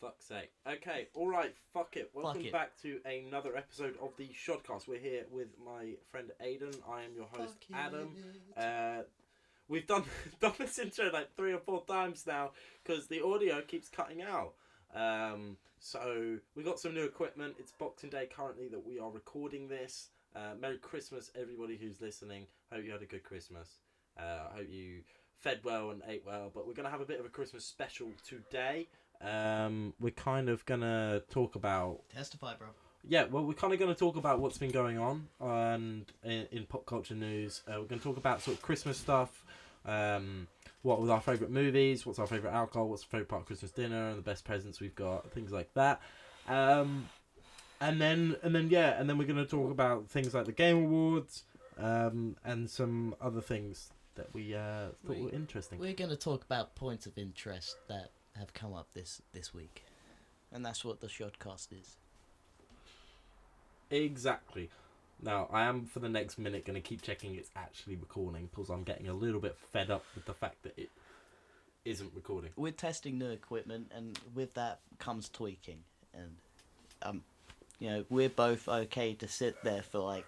fuck's sake. Okay, alright, fuck it. Welcome Fuck it. back to another episode of the Shodcast. We're here with my friend Aidan. I am your host, Adam. We've done this intro like 3 or 4 times now because the audio keeps cutting out. So we got some new equipment. It's Boxing Day currently that we are recording this. Merry Christmas, everybody who's listening. Hope you had a good Christmas. Hope you fed well and ate well. But we're going to have a bit of a Christmas special today. We're kind of going to talk about... Testify, bro. Yeah, well, we're kind of going to talk about what's been going on and in pop culture news. We're going to talk about sort of Christmas stuff. What were our favourite movies? What's our favourite alcohol? What's our favourite part of Christmas dinner? And the best presents we've got. Things like that. And then we're going to talk about things like the Game Awards and some other things that we thought were interesting. We're going to talk about points of interest that have come up this week. And that's what the Shodcast is. Exactly. Now, I am for the next minute going to keep checking it's actually recording because I'm getting a little bit fed up with the fact that it isn't recording. We're testing new equipment, and with that comes tweaking. And, we're both okay to sit there for, like,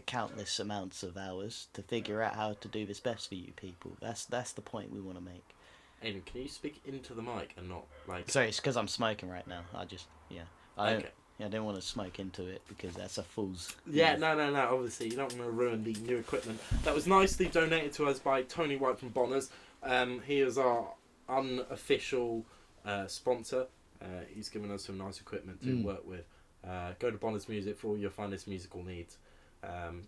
countless amounts of hours to figure out how to do this best for you people. That's the point we want to make. Aidan, can you speak into the mic and not, like... Sorry, it's because I'm smoking right now. I Okay. I didn't want to smoke into it because that's a fool's... Yeah, no, obviously, you don't want to ruin the new equipment. That was nicely donated to us by Tony White from Bonners. He is our unofficial sponsor. He's given us some nice equipment to work with. Go to Bonners Music for all your finest musical needs.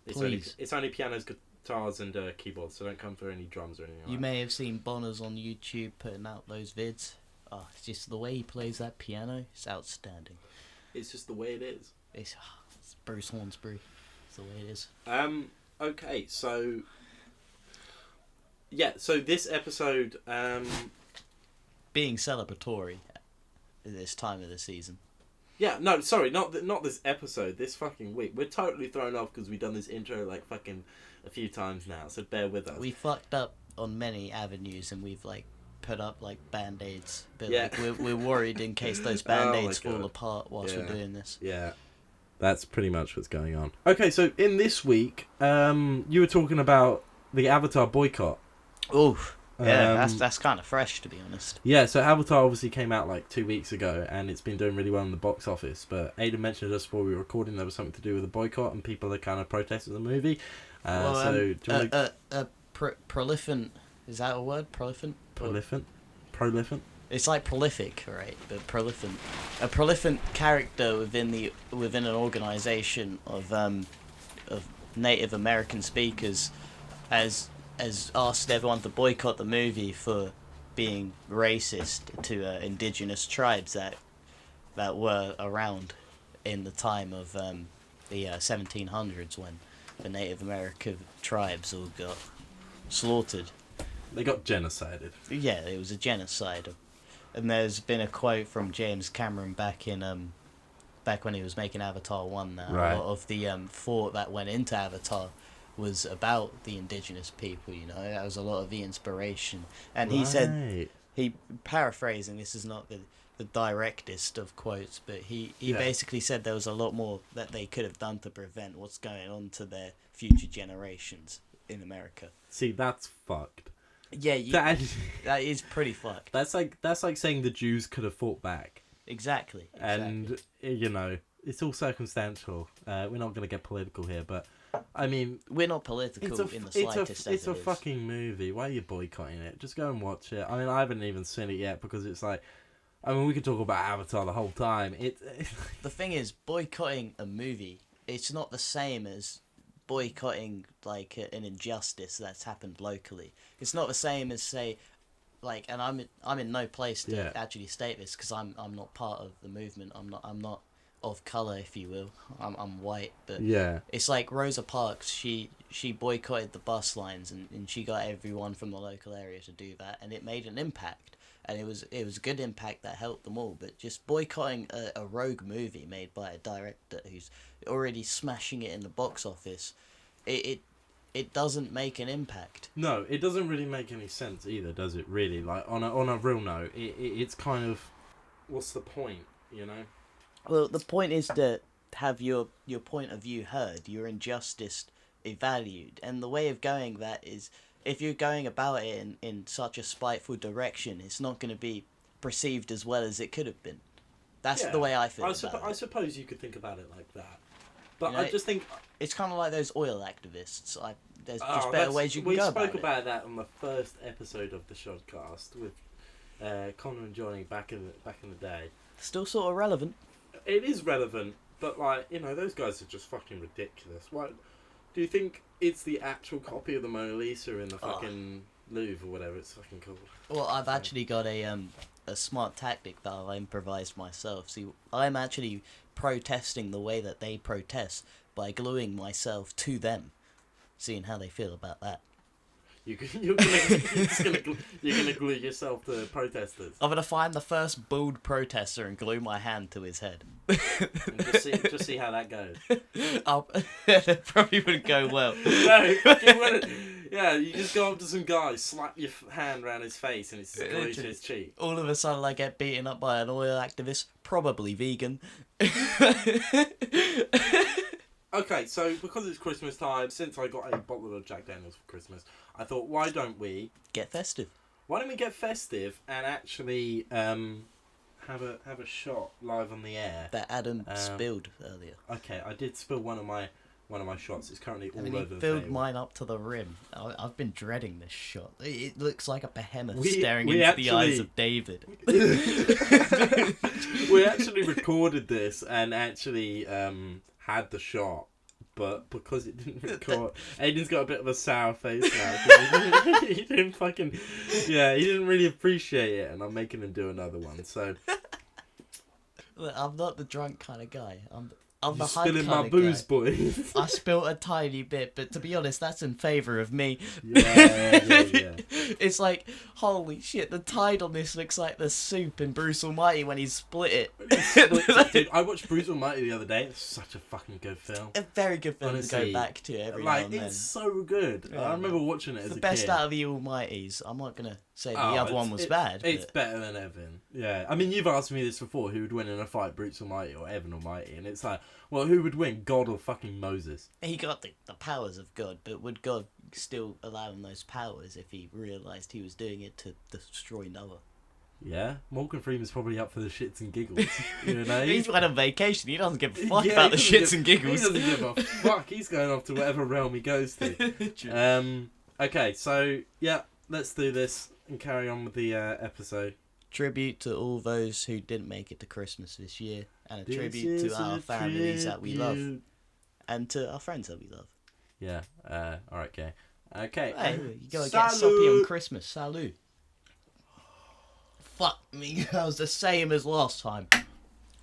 It's only pianos, guitars and keyboards, so don't come for any drums or anything like that. You may have seen Bonners on YouTube putting out those vids. Oh, it's just the way he plays that piano, it's outstanding. It's just the way it is. It's Bruce Hornsby. It's the way it is. Okay, so... Yeah, so this episode... Being celebratory at this time of the season. Yeah, no, sorry, not this episode, this fucking week. We're totally thrown off because we've done this intro like fucking a few times now, so bear with us. We fucked up on many avenues and we've like put up like band-aids, but yeah. like, we're worried in case those band-aids fall apart whilst we're doing this. Yeah, that's pretty much what's going on. Okay, so in this week, you were talking about the Avatar boycott. Oof. Yeah, that's kind of fresh, to be honest. Yeah, so Avatar obviously came out like 2 weeks ago, and it's been doing really well in the box office. But Aidan mentioned to us before we were recording there was something to do with the boycott, and people are kind of protesting the movie. Prolific, is that a word? Prolific? Prolific? It's like prolific, right? But prolific. A prolific character within an organization of Native American speakers has asked everyone to boycott the movie for being racist to indigenous tribes that were around in the time of the 1700s when the Native American tribes all got slaughtered. They got genocided. Yeah, it was a genocide. And there's been a quote from James Cameron back when he was making Avatar 1 now, right. A lot of the thought that went into Avatar was about the indigenous people, that was a lot of the inspiration. And he said, paraphrasing, this is not the directest of quotes, but he basically said there was a lot more that they could have done to prevent what's going on to their future generations in America. See, that's fucked. Yeah, that is pretty fucked. That's like saying the Jews could have fought back. Exactly. And, it's all circumstantial. We're not going to get political here, but, I mean... We're not political in the slightest. It's a fucking movie. Why are you boycotting it? Just go and watch it. I mean, I haven't even seen it yet because it's like... I mean, we could talk about Avatar the whole time. The thing is, boycotting a movie, it's not the same as boycotting, like, an injustice that's happened locally. It's not the same as, say... Like, and I'm in no place to actually state this because I'm not part of the movement. I'm not of color, if you will. I'm white, but it's like Rosa Parks. She boycotted the bus lines and she got everyone from the local area to do that, and it made an impact. And it was a good impact that helped them all. But just boycotting a rogue movie made by a director who's already smashing it in the box office, it doesn't make an impact. No, it doesn't really make any sense either, does it? Really, like on a real note, it's kind of what's the point? You know. Well, the point is to have your point of view heard, your injustice valued, and the way of going that is, if you're going about it in such a spiteful direction, it's not going to be perceived as well as it could have been. That's the way I feel about it. I suppose you could think about it like that. But I just think... It's kind of like those oil activists. There's just better ways you can go about it. We spoke about that on the first episode of the Shodcast with Connor and Johnny back in the day. Still sort of relevant. It is relevant, but those guys are just fucking ridiculous. Why do you think it's the actual copy of the Mona Lisa in the fucking Louvre or whatever it's fucking called? Well, I've actually got a smart tactic that I improvised myself. See, I'm actually protesting the way that they protest by gluing myself to them, seeing how they feel about that. You're gonna glue yourself to protesters. I'm gonna find the first bald protester and glue my hand to his head. And just see how that goes. That probably wouldn't go well. No, it fucking wouldn't. Yeah, you just go up to some guy, slap your hand around his face, and it's glued to his cheek. All of a sudden, I get beaten up by an oil activist, probably vegan. Okay, so because it's Christmas time, since I got a bottle of Jack Daniels for Christmas, I thought, why don't we get festive? Why don't we get festive and actually have a shot live on the air that Adam spilled earlier? Okay, I did spill one of my shots. It's currently all over the table. He filled mine up to the rim. I've been dreading this shot. It looks like a behemoth staring into the eyes of David. We actually recorded this and actually had the shot, but because it didn't record, Aiden's got a bit of a sour face now. He didn't really appreciate it, and I'm making him do another one. So look, I'm not the drunk kind of guy. I'm You're the hype spilling kind my of booze, guy. boy. I spilt a tiny bit, but to be honest, that's in favour of me. Yeah. It's like, holy shit, the tide on this looks like the soup in Bruce Almighty when he split it. Dude, I watched Bruce Almighty the other day. It's such a fucking good film. A very good film Honestly, to go back to every now and then. It's so good. Yeah, I remember watching it as a kid. The best out of the Almighties. I'm not going to say the other one was bad. It's better than Evan. Yeah. I mean, you've asked me this before, who would win in a fight, Bruce Almighty or Evan Almighty? And it's like, well, who would win, God or fucking Moses? He got the powers of God, but would God still allow him those powers if he realised he was doing it to destroy Noah? Yeah, Morgan Freeman's probably up for the shits and giggles. You know, he's went on vacation. He doesn't give a fuck about the shits and giggles. He doesn't give a fuck. He's going off to whatever realm he goes to. Okay, so yeah, let's do this and carry on with the episode. Tribute to all those who didn't make it to Christmas this year, and a tribute to our families that we love, and to our friends that we love. Yeah. All right, okay. Okay. Hey, you gotta get soppy on Christmas. Salut. Fuck me, that was the same as last time.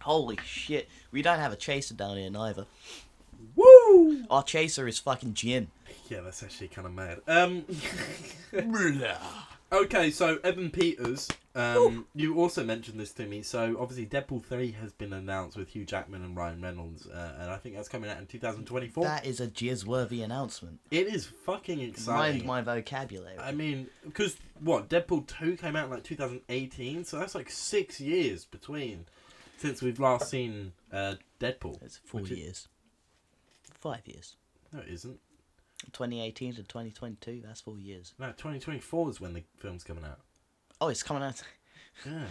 Holy shit. We don't have a chaser down here neither. Woo! Our chaser is fucking gin. Yeah, that's actually kind of mad. Okay, so Evan Peters, you also mentioned this to me. So obviously Deadpool 3 has been announced with Hugh Jackman and Ryan Reynolds, and I think that's coming out in 2024. That is a jizz-worthy announcement. It is fucking exciting. Mind my vocabulary. I mean, because Deadpool 2 came out in like 2018, so that's like 6 years since we've last seen Deadpool. It's 4 years. 5 years. No, it isn't. 2018 to 2022, that's 4 years. No, 2024 is when the film's coming out. Oh, it's coming out. Yeah.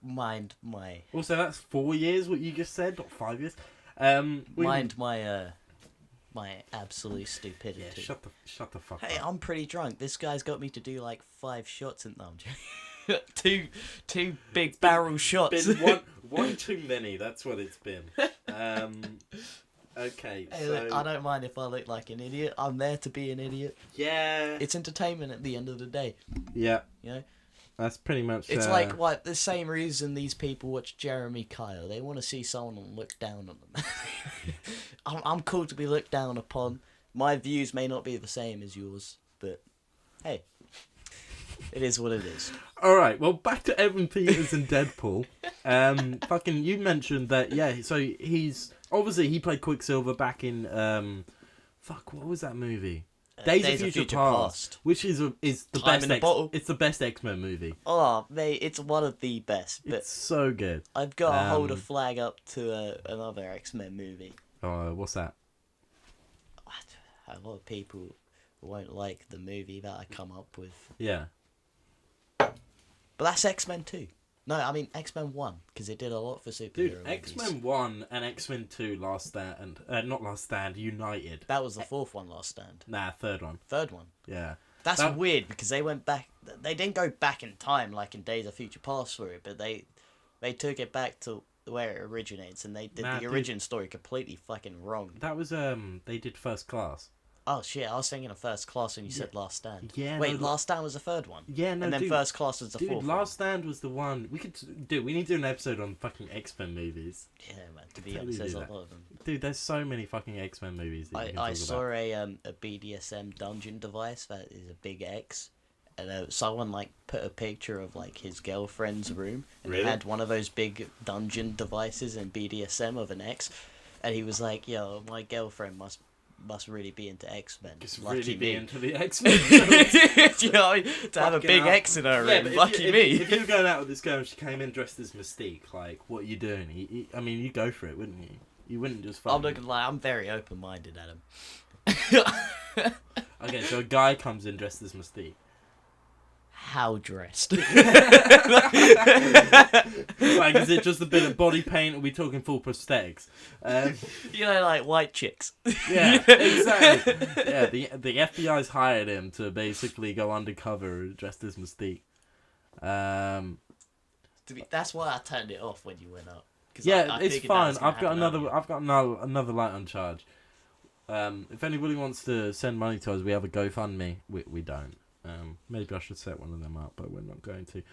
Mind my... Also, that's 4 years, what you just said, not 5 years. Mind my absolute stupidity. Yeah, shut the fuck up. Hey, I'm pretty drunk. This guy's got me to do like 5 shots in them. two big barrel shots. Been one too many, that's what it's been. Okay, hey, so... look, I don't mind if I look like an idiot. I'm there to be an idiot. Yeah. It's entertainment at the end of the day. Yeah. You know? That's pretty much... It's like the same reason these people watch Jeremy Kyle. They want to see someone look down on them. I'm cool to be looked down upon. My views may not be the same as yours, but hey, it is what it is. Alright, well, back to Evan Peters and Deadpool. Fucking, you mentioned that, yeah, so he's... Obviously, he played Quicksilver back in... what was that movie? Days of Future Past, which is the Time in best. a bottle. It's the best X-Men movie. Oh, mate, it's one of the best. But It's so good. I've got to hold a flag up to another X-Men movie. What's that? A lot of people won't like the movie that I come up with. Yeah. But that's X-Men 2. No, I mean X-Men 1, because it did a lot for superhero Dude, movies. X-Men 1 and X-Men 2 Last Stand... not Last Stand, United. That was the fourth one, Last Stand. Nah, third one. Third one. Yeah. That's weird, because they went back... They didn't go back in time like in Days of Future Past for it, but they took it back to where it originates, and they did the origin story completely fucking wrong. That was, they did First Class. Oh shit, I was thinking of First Class when you said Last Stand. Yeah. Wait, Last Stand was the third one? Yeah, no, and then dude, First Class was the fourth Last one. Stand was the one... We need to do an episode on fucking X-Men movies. Yeah, man, to be honest, there's a lot of them. Dude, there's so many fucking X-Men movies that you can I talk saw about. a BDSM dungeon device that is a big X. And someone like put a picture of like his girlfriend's room, and Really? he had one of those big dungeon devices in BDSM of an X, and he was like, "Yo, my girlfriend must really be into X-Men. Just Lucky really me." be into the X-Men. You know, what I mean? To have a Fucking big hell. X in her Yeah, room, but lucky if me. If you were going out with this girl and she came in dressed as Mystique, like, what are you doing? I mean, you go for it, wouldn't you? You wouldn't just I'm not gonna lie, I'm very open-minded, Adam. Okay, so a guy comes in dressed as Mystique. How dressed? Like, is it just a bit of body paint, or are we talking full prosthetics? You know, like white chicks. Yeah, exactly. Yeah, the FBI's hired him to basically go undercover dressed as Mystique. That's why I turned it off when you went up. Yeah, I it's figured that fine. was gonna I've got happen earlier. another light on charge. If anybody wants to send money to us, we have a GoFundMe. We don't. Maybe I should set one of them up, but we're not going to.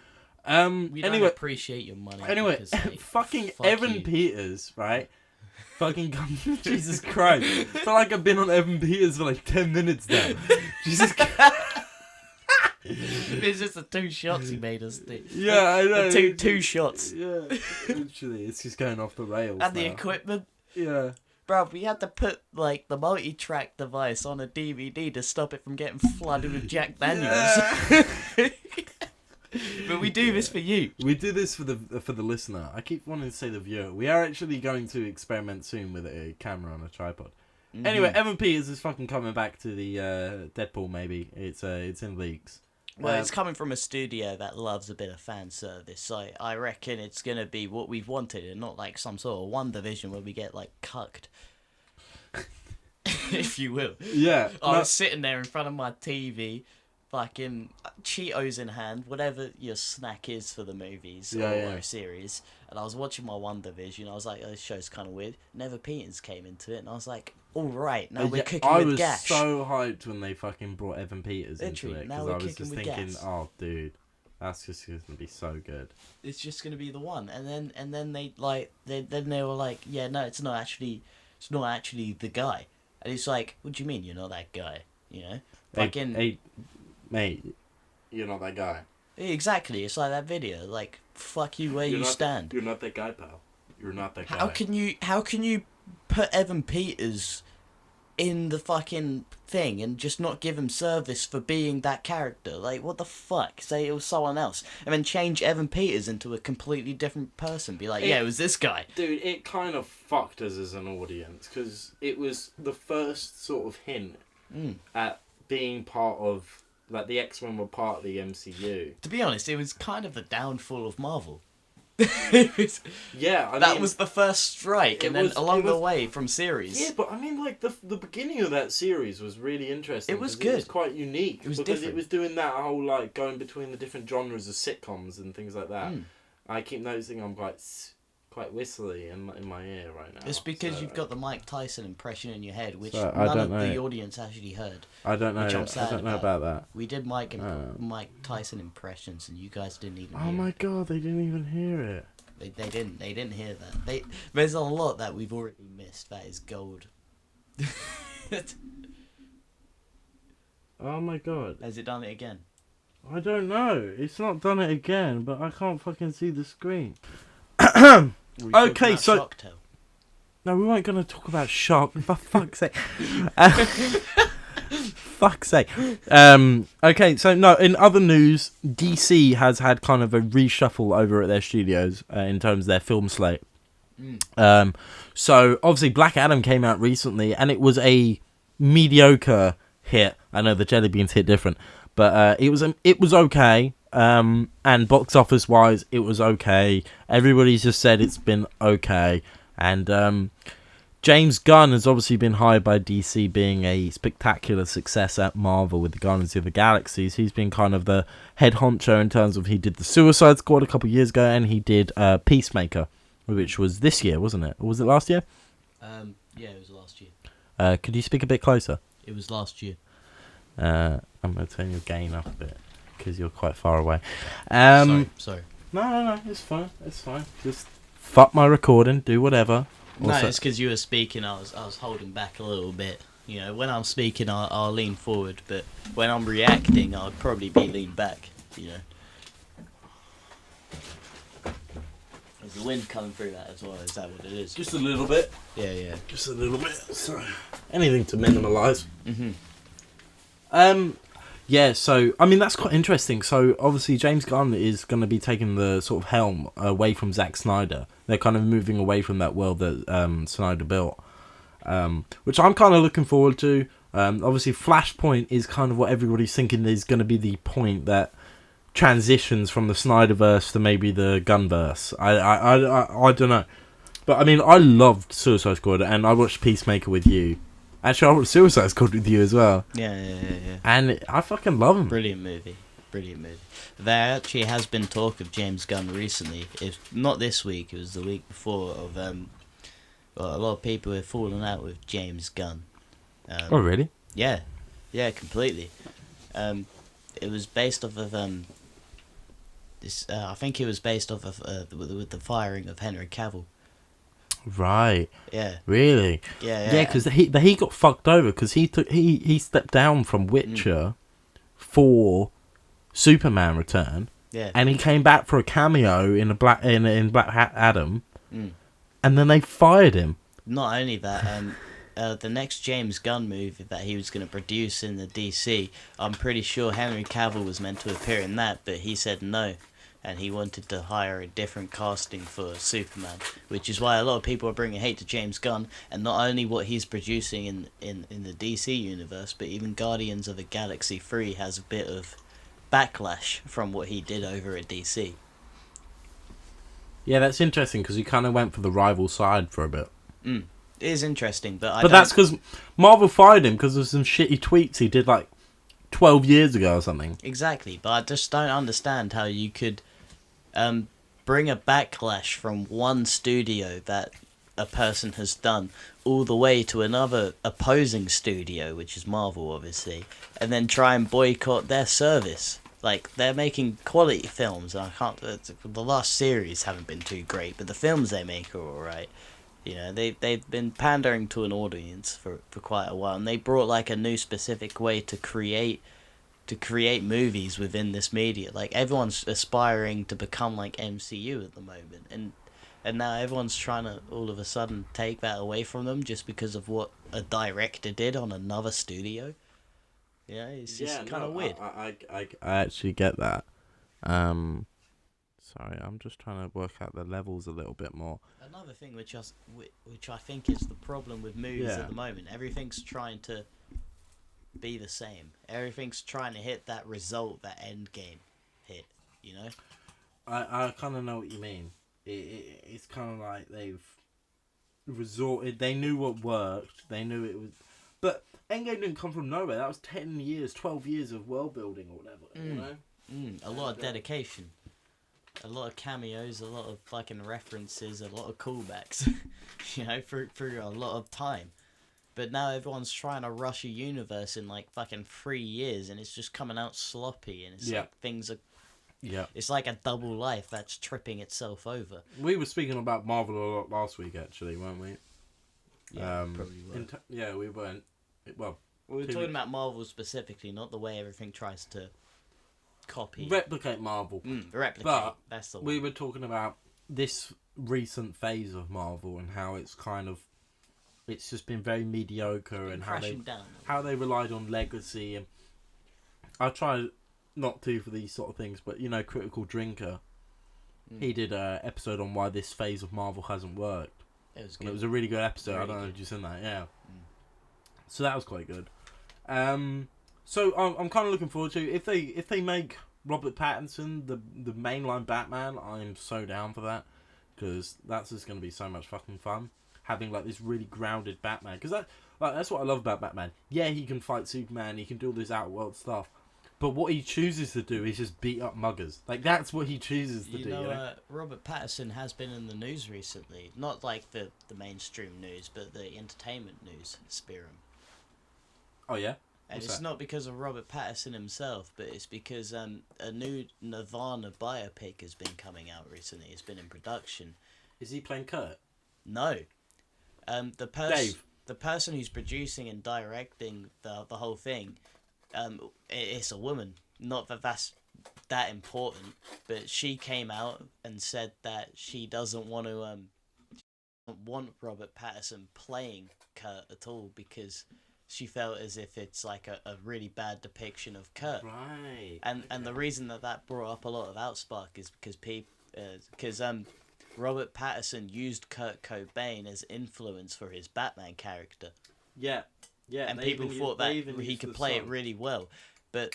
We don't anyway, appreciate your money. Anyway, because, like, fucking fuck Evan you. Peters, right? Fucking Jesus Christ! I feel like I've been on Evan Peters for like 10 minutes now. Jesus Christ. It's just the 2 shots he made us do. Yeah, I know. The two shots. Yeah, literally, it's just going off the rails. And the now. equipment. Yeah. Bro, we had to put, like, the multi-track device on a DVD to stop it from getting flooded with Jack Daniels. But we do this for you. We do this for the listener. I keep wanting to say the viewer. We are actually going to experiment soon with a camera on a tripod. Mm-hmm. Anyway, Evan Peters is fucking coming back to the Deadpool. Maybe it's in leaks. Well, it's coming from a studio that loves a bit of fan service, so I reckon it's gonna be what we've wanted, and not like some sort of WandaVision where we get like cucked, if you will. Yeah, I was sitting there in front of my TV, fucking Cheetos in hand, whatever your snack is for the movies or a series, and I was watching my WandaVision. I was like, oh, this show's kind of weird. Never Peters came into it, and I was like, all right, now we're cooking with gas. I was so hyped when they fucking brought Evan Peters into it, now because we're I was kicking just with thinking, gas. oh, dude, that's just gonna be so good. It's just gonna be the one, and then they were like, yeah, no, it's not actually the guy, and it's like, what do you mean you're not that guy? You know, hey, mate, you're not that guy. Exactly, it's like that video, like, fuck you where you stand. You're not that guy, pal. You're not that guy. How can you put Evan Peters in the fucking thing and just not give him service for being that character? Like, what the fuck? Say it was someone else, and then change Evan Peters into a completely different person. Be like, yeah, it was this guy. Dude, it kind of fucked us as an audience, because it was the first sort of hint at being part of, like, the X-Men were part of the MCU. To be honest, it was kind of the downfall of Marvel. Yeah, that was the first strike, and then along the way from series. Yeah, but I mean, like, the beginning of that series was really interesting. It was good. It was quite unique. It was because different. It was doing that whole, like, going between the different genres of sitcoms and things like that. I keep noticing I'm quite whistly in my ear right now. It's because you've got the Mike Tyson impression in your head, which So, none of the audience actually heard. I don't know. Which I'm sad I don't know about that. We did Mike Tyson impressions, and you guys didn't even. Oh my god, they didn't even hear it. They didn't hear that. There's a lot that we've already missed. That is gold. Oh my god. Has it done it again? I don't know. It's not done it again, but I can't fucking see the screen. Okay, so Shocktail? no, we weren't going to talk about Shock. For fuck's sake. fuck's sake. Okay, so no, in other news, DC has had kind of a reshuffle over at their studios in terms of their film slate. So obviously Black Adam came out recently, and it was a mediocre hit. I know the Jelly Beans hit different, but it was okay. And box office wise, it was okay. Everybody's just said it's been okay, and James Gunn has obviously been hired by DC, being a spectacular success at Marvel with the Guardians of the Galaxies. He's been kind of the head honcho in terms of he did the Suicide Squad a couple of years ago, and he did Peacemaker, which was this year, wasn't it? Or was it last year? Yeah, it was last year. Could you speak a bit closer? It was last year. I'm going to turn your gain up a bit because you're quite far away. Sorry. No, it's fine. Just fuck my recording, do whatever. No, it's because you were speaking. I was holding back a little bit. You know, when I'm speaking, I'll lean forward, but when I'm reacting, I'll probably be leaned back. You know, there's the wind coming through that as well. Is that what it is? Just a little bit. Yeah. Just a little bit. So anything to minimalise. Yeah, so, I mean, that's quite interesting. So, obviously, James Gunn is going to be taking the sort of helm away from Zack Snyder. They're kind of moving away from that world that Snyder built, which I'm kind of looking forward to. Obviously, Flashpoint is kind of what everybody's thinking is going to be the point that transitions from the Snyderverse to maybe the Gunverse. I don't know. But, I mean, I loved Suicide Squad, and I watched Peacemaker with you. Actually, I watched Suicide Squad with you as well. Yeah. And I fucking love him. Brilliant movie. There actually has been talk of James Gunn recently. If not this week, it was the week before. Of a lot of people have fallen out with James Gunn. Oh, really? Yeah, completely. It was based off of this. I think it was based off of with the firing of Henry Cavill. Right. Yeah. Really? Yeah. Yeah, because he got fucked over because he stepped down from Witcher for Superman Return. Yeah. And he came back for a cameo in Black Adam. And then they fired him. Not only that, the next James Gunn movie that he was going to produce in the DC, I'm pretty sure Henry Cavill was meant to appear in that, but he said no. And he wanted to hire a different casting for Superman, which is why a lot of people are bringing hate to James Gunn, and not only what he's producing in the DC universe, but even Guardians of the Galaxy 3 has a bit of backlash from what he did over at DC. Yeah, that's interesting, because he kind of went for the rival side for a bit. It is interesting, but that's because Marvel fired him because of some shitty tweets he did, like, 12 years ago or something. Exactly, but I just don't understand how you could bring a backlash from one studio that a person has done all the way to another opposing studio, which is Marvel, obviously, and then try and boycott their service. Like, they're making quality films, and the last series haven't been too great, but the films they make are alright. You know, they've been pandering to an audience for quite a while, and they brought, like, a new specific way to create movies within this media. Like, everyone's aspiring to become like MCU at the moment, and now everyone's trying to all of a sudden take that away from them just because of what a director did on another studio. Yeah, it's just kind of weird. I actually get that. Sorry, I'm just trying to work out the levels a little bit more. Another thing which I think is the problem with movies at the moment, everything's trying to be the same. Everything's trying to hit that result, that end game hit, you know? I kind of know what you mean. It's kind of like they've resorted, they knew what worked, they knew it was, but Endgame didn't come from nowhere. That was 10 years, 12 years of world building or whatever, you know? A lot of dedication, a lot of cameos, a lot of fucking references, a lot of callbacks, you know, through a lot of time. But now everyone's trying to rush a universe in like fucking 3 years, and it's just coming out sloppy, and it's like things are... Yeah. It's like a double life that's tripping itself over. We were speaking about Marvel a lot last week, actually, weren't we? Yeah, probably were. We weren't. Well, we were talking about Marvel specifically, not the way everything tries to copy. Replicate Marvel. Replicate, but that's the one. We were talking about this recent phase of Marvel and how it's kind of it's just been very mediocre, and how they relied on legacy. And I try not to for these sort of things, but Critical Drinker, he did an episode on why this phase of Marvel hasn't worked. It was good. And it was a really good episode. I don't know if you've seen that. Yeah. So that was quite good. So I'm kind of looking forward to if they make Robert Pattinson the mainline Batman. I'm so down for that, because that's just going to be so much fucking fun, having like this really grounded Batman. Because that's what I love about Batman. Yeah, he can fight Superman, he can do all this outworld stuff, but what he chooses to do is just beat up muggers. Like, that's what he chooses to do. Robert Pattinson has been in the news recently, not like the mainstream news, but the entertainment news. Spear him. Oh yeah. And it's not because of Robert Pattinson himself, but it's because a new Nirvana biopic has been coming out recently. It's been in production. Is he playing Kurt? No. Dave. The person who's producing and directing the whole thing, it's a woman. Not that that's that important, but she came out and said that she doesn't want Robert Pattinson playing Kurt at all, because she felt as if it's like a really bad depiction of Kurt. Right. And the reason that brought up a lot of outspark is because Robert Pattinson used Kurt Cobain as influence for his Batman character. Yeah. Yeah. And people thought that he could play it really well. But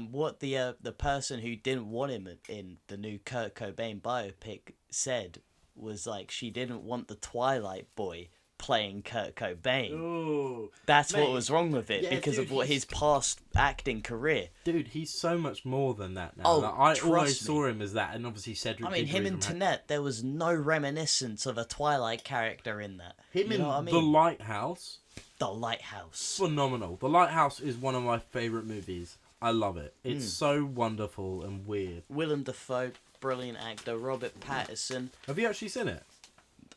what the person who didn't want him in the new Kurt Cobain biopic said was, like, she didn't want the Twilight boy playing Kurt Cobain. Ooh, That's what was wrong with it, because of his past acting career. Dude, he's so much more than that now. Oh, like, I always saw him as that, and obviously Cedric. I mean, him in Tenet, there was no reminiscence of a Twilight character in that. Him in The Lighthouse. The Lighthouse. Phenomenal. The Lighthouse is one of my favourite movies. I love it. It's so wonderful and weird. Willem Dafoe, brilliant actor. Robert Pattinson. Have you actually seen it?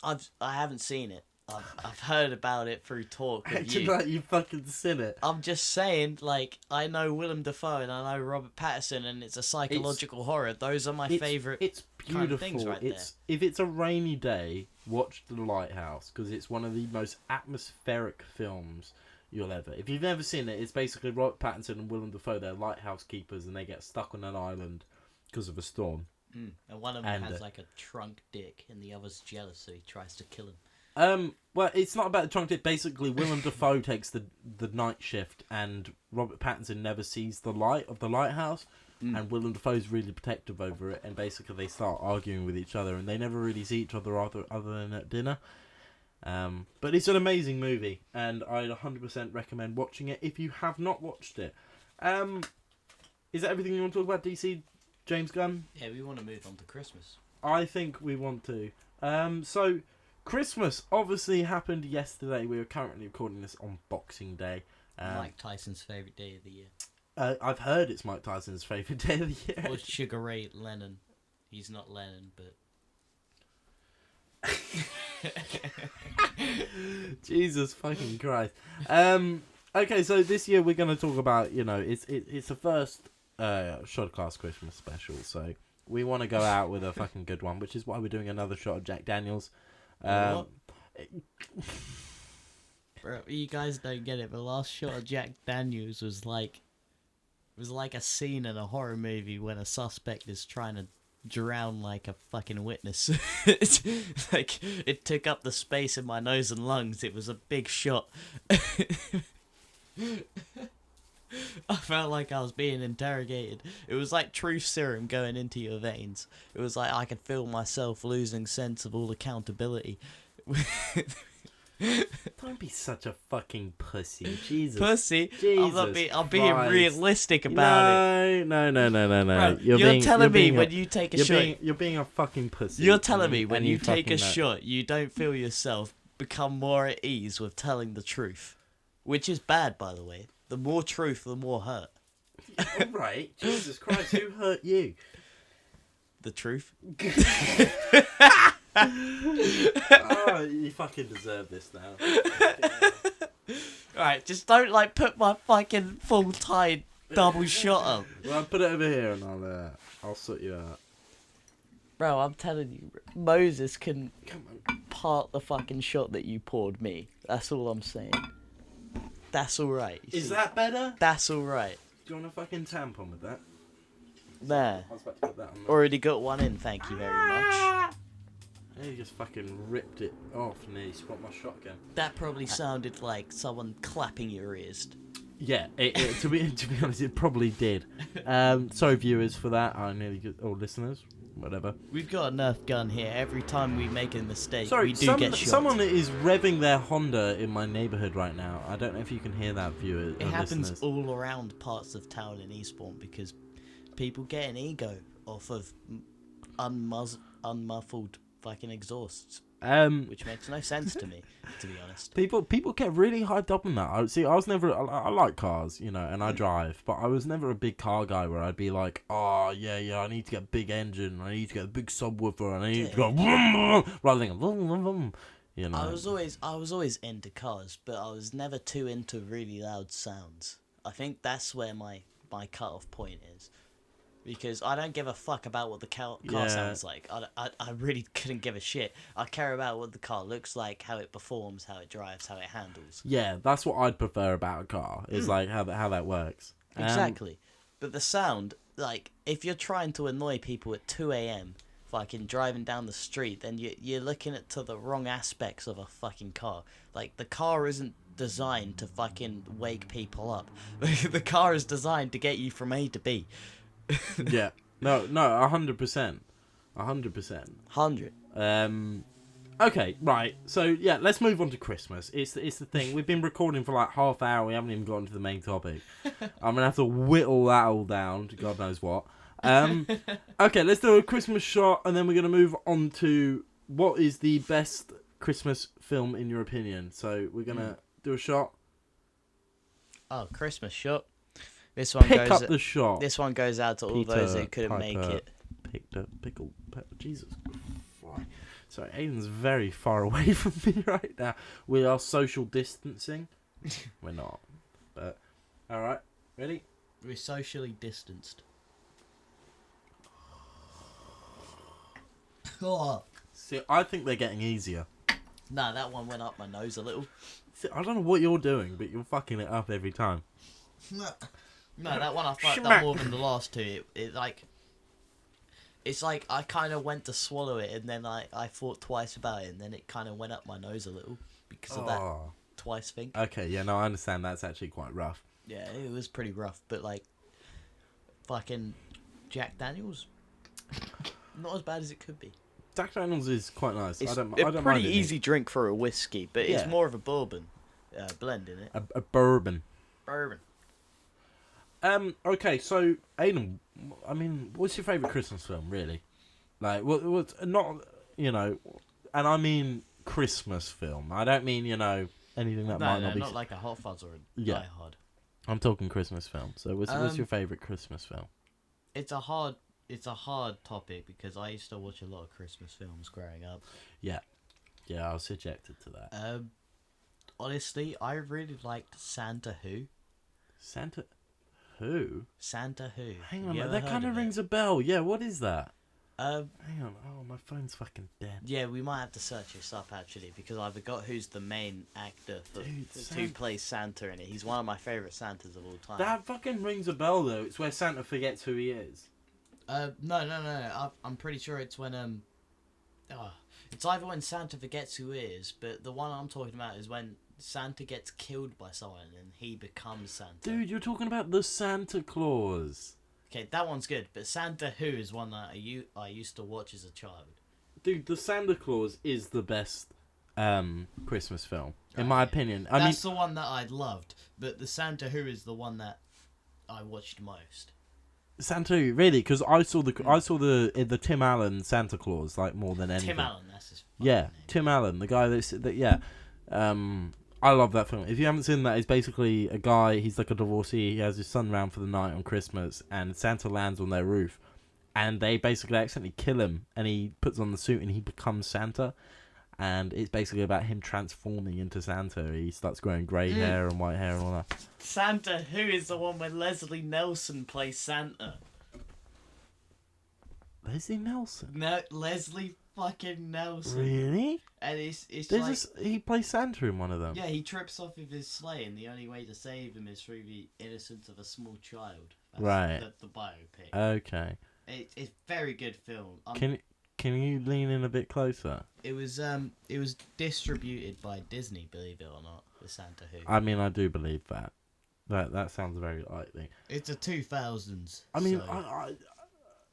I haven't seen it. I've heard about it through talk of you. Like, you fucking seen it. I'm just saying, like, I know Willem Dafoe and I know Robert Pattinson, and it's a psychological horror. Those are my favourite. It's beautiful. Kind of things right there. If it's a rainy day, watch The Lighthouse, because it's one of the most atmospheric films you'll ever. If you've never seen it, it's basically Robert Pattinson and Willem Dafoe. They're lighthouse keepers, and they get stuck on an island because of a storm. And one of them has like a trunk dick, and the other's jealous, so he tries to kill him. Well, it's not about the trunk tip. Basically, Willem Dafoe takes the night shift, and Robert Pattinson never sees the light of the lighthouse, and Willem Dafoe's really protective over it, and basically they start arguing with each other, and they never really see each other other than at dinner. But it's an amazing movie, and I'd 100% recommend watching it if you have not watched it. Is that everything you want to talk about, DC, James Gunn? Yeah, we want to move on to Christmas. I think we want to. So Christmas obviously happened yesterday. We are currently recording this on Boxing Day. Mike Tyson's favourite day of the year. I've heard it's Mike Tyson's favourite day of the year. Or Sugar Ray Lennon. He's not Lennon, but... Jesus fucking Christ. Okay, so this year we're going to talk about, it's the first Shodcast Christmas special, so we want to go out with a fucking good one, which is why we're doing another shot of Jack Daniels. Bro, you guys don't get it. The last shot of Jack Daniels was like a scene in a horror movie when a suspect is trying to drown like a fucking witness. It's like, it took up the space in my nose and lungs. It was a big shot. I felt like I was being interrogated. It was like truth serum going into your veins. It was like I could feel myself losing sense of all accountability. Don't be such a fucking pussy. Jesus. Pussy? Jesus I'm being realistic about it. No. Bro, you're telling me when you take a shot... You're being a fucking pussy. You're telling me when you take a shot, you don't feel yourself become more at ease with telling the truth. Which is bad, by the way. The more truth, the more hurt. Alright. Jesus Christ, who hurt you? The truth. Oh, you fucking deserve this now. Alright, just don't put my fucking full-tide double shot up. Well, I'll put it over here and I'll sort you out. Bro, I'm telling you, Moses can part the fucking shot that you poured me. That's all I'm saying. That's alright. Is that better? That's alright. Do you want a fucking tampon with that? There. I was about to put that on there. Already got one in, thank you very much. He just fucking ripped it off and he spot my shotgun. That probably sounded like someone clapping your ears. Yeah, to be honest, it probably did. Sorry, viewers, for that. I nearly or listeners, whatever. We've got a Nerf gun here. Every time we make a mistake, Sorry, we do get shot. Someone is revving their Honda in my neighbourhood right now. I don't know if you can hear that, viewers. It happens listeners. all around parts of town in Eastbourne because people get an ego off of unmuffled fucking exhausts. Which makes no sense to me, to be honest. People get really hyped up on that. I was never. I like cars, you know, and I drive, but I was never a big car guy where I'd be like, oh yeah, I need to get a big engine, I need to get a big subwoofer, and I need to go vroom, vroom, rather than vroom, vroom, vroom, you know. I was always into cars, but I was never too into really loud sounds. I think that's where my cut-off point is. Because I don't give a fuck about what the car sounds like. I really couldn't give a shit. I care about what the car looks like, how it performs, how it drives, how it handles. Yeah, that's what I'd prefer about a car, is like how that works. Exactly. But the sound, like, if you're trying to annoy people at 2 a.m, fucking driving down the street, then you're looking at to the wrong aspects of a fucking car. Like, the car isn't designed to fucking wake people up. The car is designed to get you from A to B. Yeah. No, 100%. 100%. 100. Okay, right. So, yeah, let's move on to Christmas. It's the thing. We've been recording for like half an hour. We haven't even gotten to the main topic. I'm going to have to whittle that all down to God knows what. Okay, let's do a Christmas shot, and then we're going to move on to what is the best Christmas film in your opinion. So, we're going to do a shot. Oh, Christmas shot. This one Pick up the shot. This one goes out to all those who couldn't make it. Jesus Christ. Sorry, Aiden's very far away from me right now. We are social distancing. We're not. But, alright. Ready? We're socially distanced. See, I think they're getting easier. Nah, that one went up my nose a little. See, I don't know what you're doing, but you're fucking it up every time. No, that one I fucked up more than the last two. It's like I kind of went to swallow it, and then I thought twice about it, and then it kind of went up my nose a little because of that twice thing. Okay, yeah, no, I understand. That's actually quite rough. Yeah, it was pretty rough, but like, fucking Jack Daniels, not as bad as it could be. Jack Daniels is quite nice. It's I don't a mind pretty it. easy drink for a whiskey, but it's more of a bourbon blend in it. A bourbon. Bourbon. Okay, so Aiden, I mean, what's your favourite Christmas film, really? Like, what's not, you know, and I mean Christmas film. I don't mean, you know, anything that might not be. Not like a Hot Fuzz or a Die Hard. I'm talking Christmas film. So, what's your favourite Christmas film? It's a hard topic because I used to watch a lot of Christmas films growing up. Yeah, I was subjected to that. Honestly, I really liked Santa Who. Santa Who? Santa Who. Hang on, that kind of rings a bell. Yeah, what is that? Hang on. Oh, my phone's fucking dead. Yeah, we might have to search this up actually because I forgot who's the main actor who plays Santa in it. He's one of my favourite Santas of all time. That fucking rings a bell though. It's where Santa forgets who he is. No. I'm pretty sure it's when it's either when Santa forgets who he is, but the one I'm talking about is when Santa gets killed by someone and he becomes Santa. Dude, you're talking about the Santa Claus. Okay, that one's good, but Santa Who is one that I used to watch as a child. Dude, the Santa Claus is the best Christmas film, in my opinion. That's the one that I loved, but the Santa Who is the one that I watched most. Santa Who, really? Because I saw the Tim Allen Santa Claus like more than anything. Tim Allen, that's his name. Tim Allen, the guy I love that film. If you haven't seen that, it's basically a guy, he's like a divorcee, he has his son round for the night on Christmas, and Santa lands on their roof, and they basically accidentally kill him, and he puts on the suit and he becomes Santa, and it's basically about him transforming into Santa. He starts growing grey hair and white hair and all that. Santa Who is the one where Leslie Nelson plays Santa. Leslie Nelson? No, Leslie fucking Nelson. Really? And it's he plays Santa in one of them. Yeah, he trips off of his sleigh, and the only way to save him is through the innocence of a small child. That's right. The biopic. Okay. It's very good film. Can you lean in a bit closer? It was distributed by Disney, believe it or not, the Santa Who. I mean, I do believe that. That sounds very likely. It's a 2000s. I mean, so...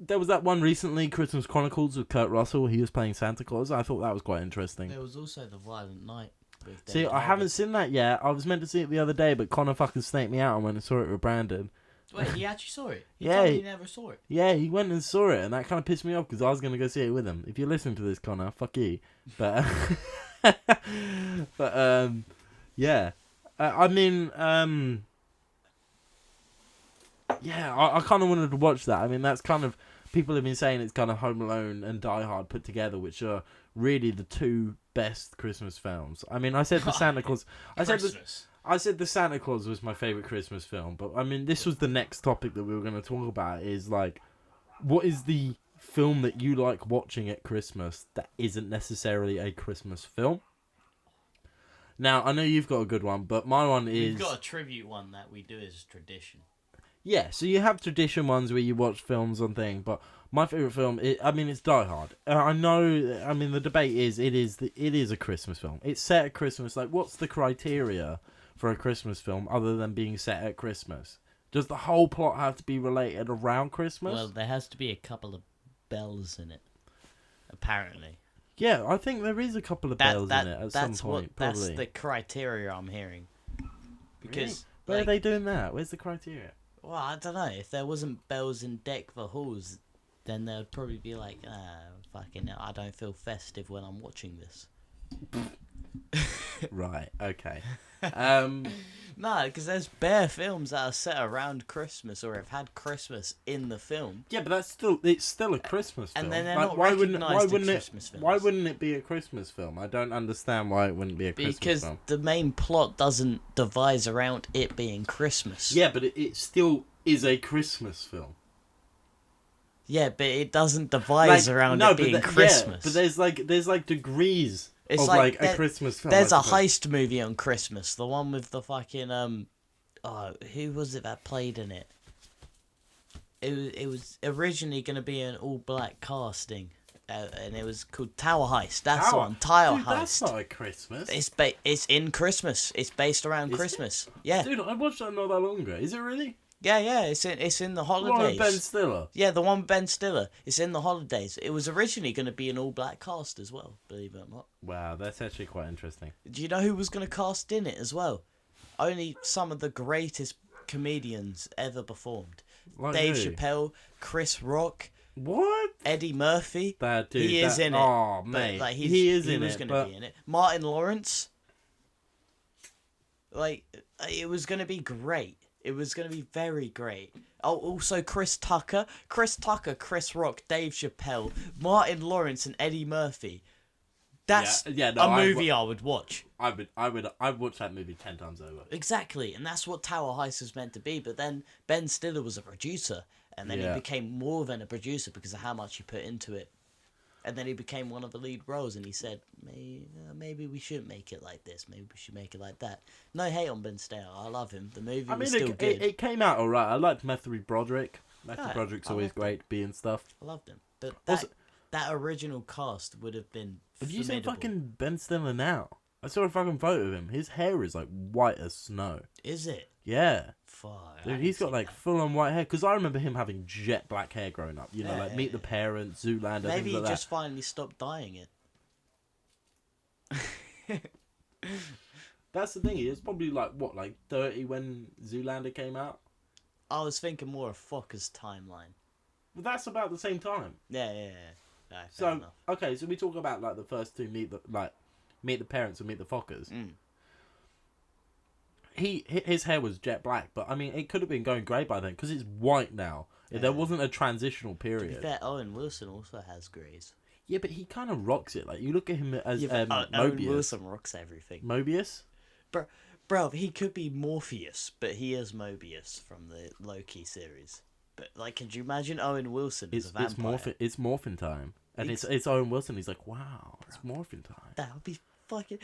there was that one recently, Christmas Chronicles, with Kurt Russell. He was playing Santa Claus. I thought that was quite interesting. There was also The Violent Night. See, I haven't seen that yet. I was meant to see it the other day, but Connor fucking snaked me out and went and saw it with Brandon. Wait, he actually saw it? He never saw it. Yeah, he went and saw it, and that kind of pissed me off because I was going to go see it with him. If you're listening to this, Connor, fuck you. But, yeah. I mean, yeah, I kind of wanted to watch that. I mean, that's kind of... People have been saying it's kind of Home Alone and Die Hard put together, which are really the two best Christmas films. I mean, I said the Santa Claus... I said the Santa Claus was my favourite Christmas film, but I mean, this was the next topic that we were going to talk about, is like, what is the film that you like watching at Christmas that isn't necessarily a Christmas film? Now, I know you've got a good one, but my one is... We've got a tribute one that we do as tradition. Yeah, so you have tradition ones where you watch films on thing, but my favourite film, it's Die Hard. I know, I mean, the debate is, it is a Christmas film. It's set at Christmas. Like, what's the criteria for a Christmas film other than being set at Christmas? Does the whole plot have to be related around Christmas? Well, there has to be a couple of bells in it, apparently. Yeah, I think there is a couple of bells in it at some point, probably. That's the criteria I'm hearing. Because really? Where are they doing that? Where's the criteria? Well, I don't know. If there wasn't bells in Deck the Halls, then there would probably be like, fucking hell, I don't feel festive when I'm watching this. Right, okay. No, because there's bare films that are set around Christmas or have had Christmas in the film. Yeah, but it's still a Christmas film. And then they're like, not why wouldn't it be a Christmas film? I don't understand why it wouldn't be a Christmas film. Because the main plot doesn't devise around it being Christmas. Yeah, but it still is a Christmas film. Yeah, but it doesn't devise around it being Christmas. Yeah, but there's like degrees. It's like a Christmas film. There's a heist movie on Christmas. The one with the fucking who was it that played in it? It was originally going to be an all black casting, and it was called Tower Heist. That's the one. Tower Heist. That's not a Christmas. It's in Christmas. It's based around Christmas. Yeah. Dude, I watched that not that long ago. Is it really? Yeah, it's in the holidays. The one with Ben Stiller? Yeah, the one with Ben Stiller. It's in the holidays. It was originally going to be an all-black cast as well, believe it or not. Wow, that's actually quite interesting. Do you know who was going to cast in it as well? Only some of the greatest comedians ever performed. Like Dave who? Chappelle, Chris Rock. What? Eddie Murphy. He is in it. Oh, mate. Like, he was going to be in it. Martin Lawrence. Like, it was going to be great. It was going to be very great. Oh, also Chris Tucker, Chris Rock, Dave Chappelle, Martin Lawrence, and Eddie Murphy. That's a movie I would watch. I'd watch that movie 10 times over. Exactly, and that's what Tower Heist was meant to be. But then Ben Stiller was a producer, and then he became more than a producer because of how much he put into it. And then he became one of the lead roles, and he said, maybe we shouldn't make it like this. Maybe we should make it like that. No hate on Ben Stiller. I love him. The movie was still good. It came out alright. I liked Matthew Broderick. Matthew Broderick's always great being stuff. I loved him. But that original cast would have been Have you seen fucking Ben Stiller now? I saw a fucking photo of him. His hair is like white as snow. Is it? Yeah. Fuck. Dude, he's got like full on white hair. Because I remember him having jet black hair growing up. You know, like Meet the Parents, Zoolander, Maybe things like he just finally stopped dyeing it. That's the thing. He was probably like 30 when Zoolander came out. I was thinking more of Focker's timeline. Well, that's about the same time. Yeah. No, so okay, so we talk about like the first two Meet the Parents and Meet the Fockers. His hair was jet black, but I mean, it could have been going grey by then because it's white now. Yeah. There wasn't a transitional period. To be fair, Owen Wilson also has greys. Yeah, but he kind of rocks it. Like you look at him as Mobius. Owen Wilson rocks everything. Mobius, bro, he could be Morpheus, but he is Mobius from the Loki series. But like, could you imagine Owen Wilson as a vampire? It's morphin time. And it's Owen Wilson. He's like, wow, it's morphin time. That would be fucking...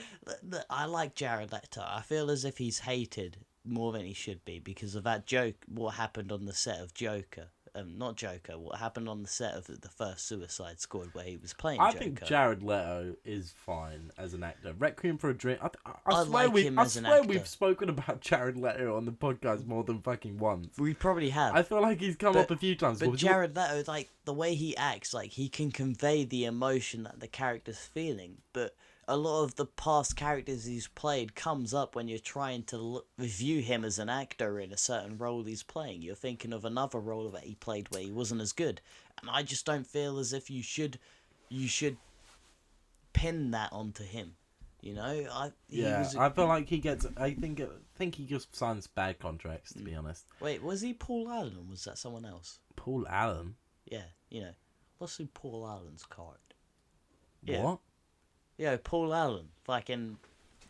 I like Jared Leto. I feel as if he's hated more than he should be because of that joke, what happened on the set of Joker. Not Joker, what happened on the set of the first Suicide Squad where he was playing Joker. I think Jared Leto is fine as an actor. Requiem for a Dream. I swear we've spoken about Jared Leto on the podcast more than fucking once. We probably have. I feel like he's come up a few times. But Jared Leto, like, the way he acts, like, he can convey the emotion that the character's feeling, but a lot of the past characters he's played comes up when you're trying to review him as an actor in a certain role he's playing. You're thinking of another role that he played where he wasn't as good. And I just don't feel as if you should pin that onto him. You know? I feel like he gets... I think he just signs bad contracts, to be honest. Wait, was he Paul Allen or was that someone else? Paul Allen? Yeah, you know. Let's do Paul Allen's card. Yeah. What? Yeah, Paul Allen, like in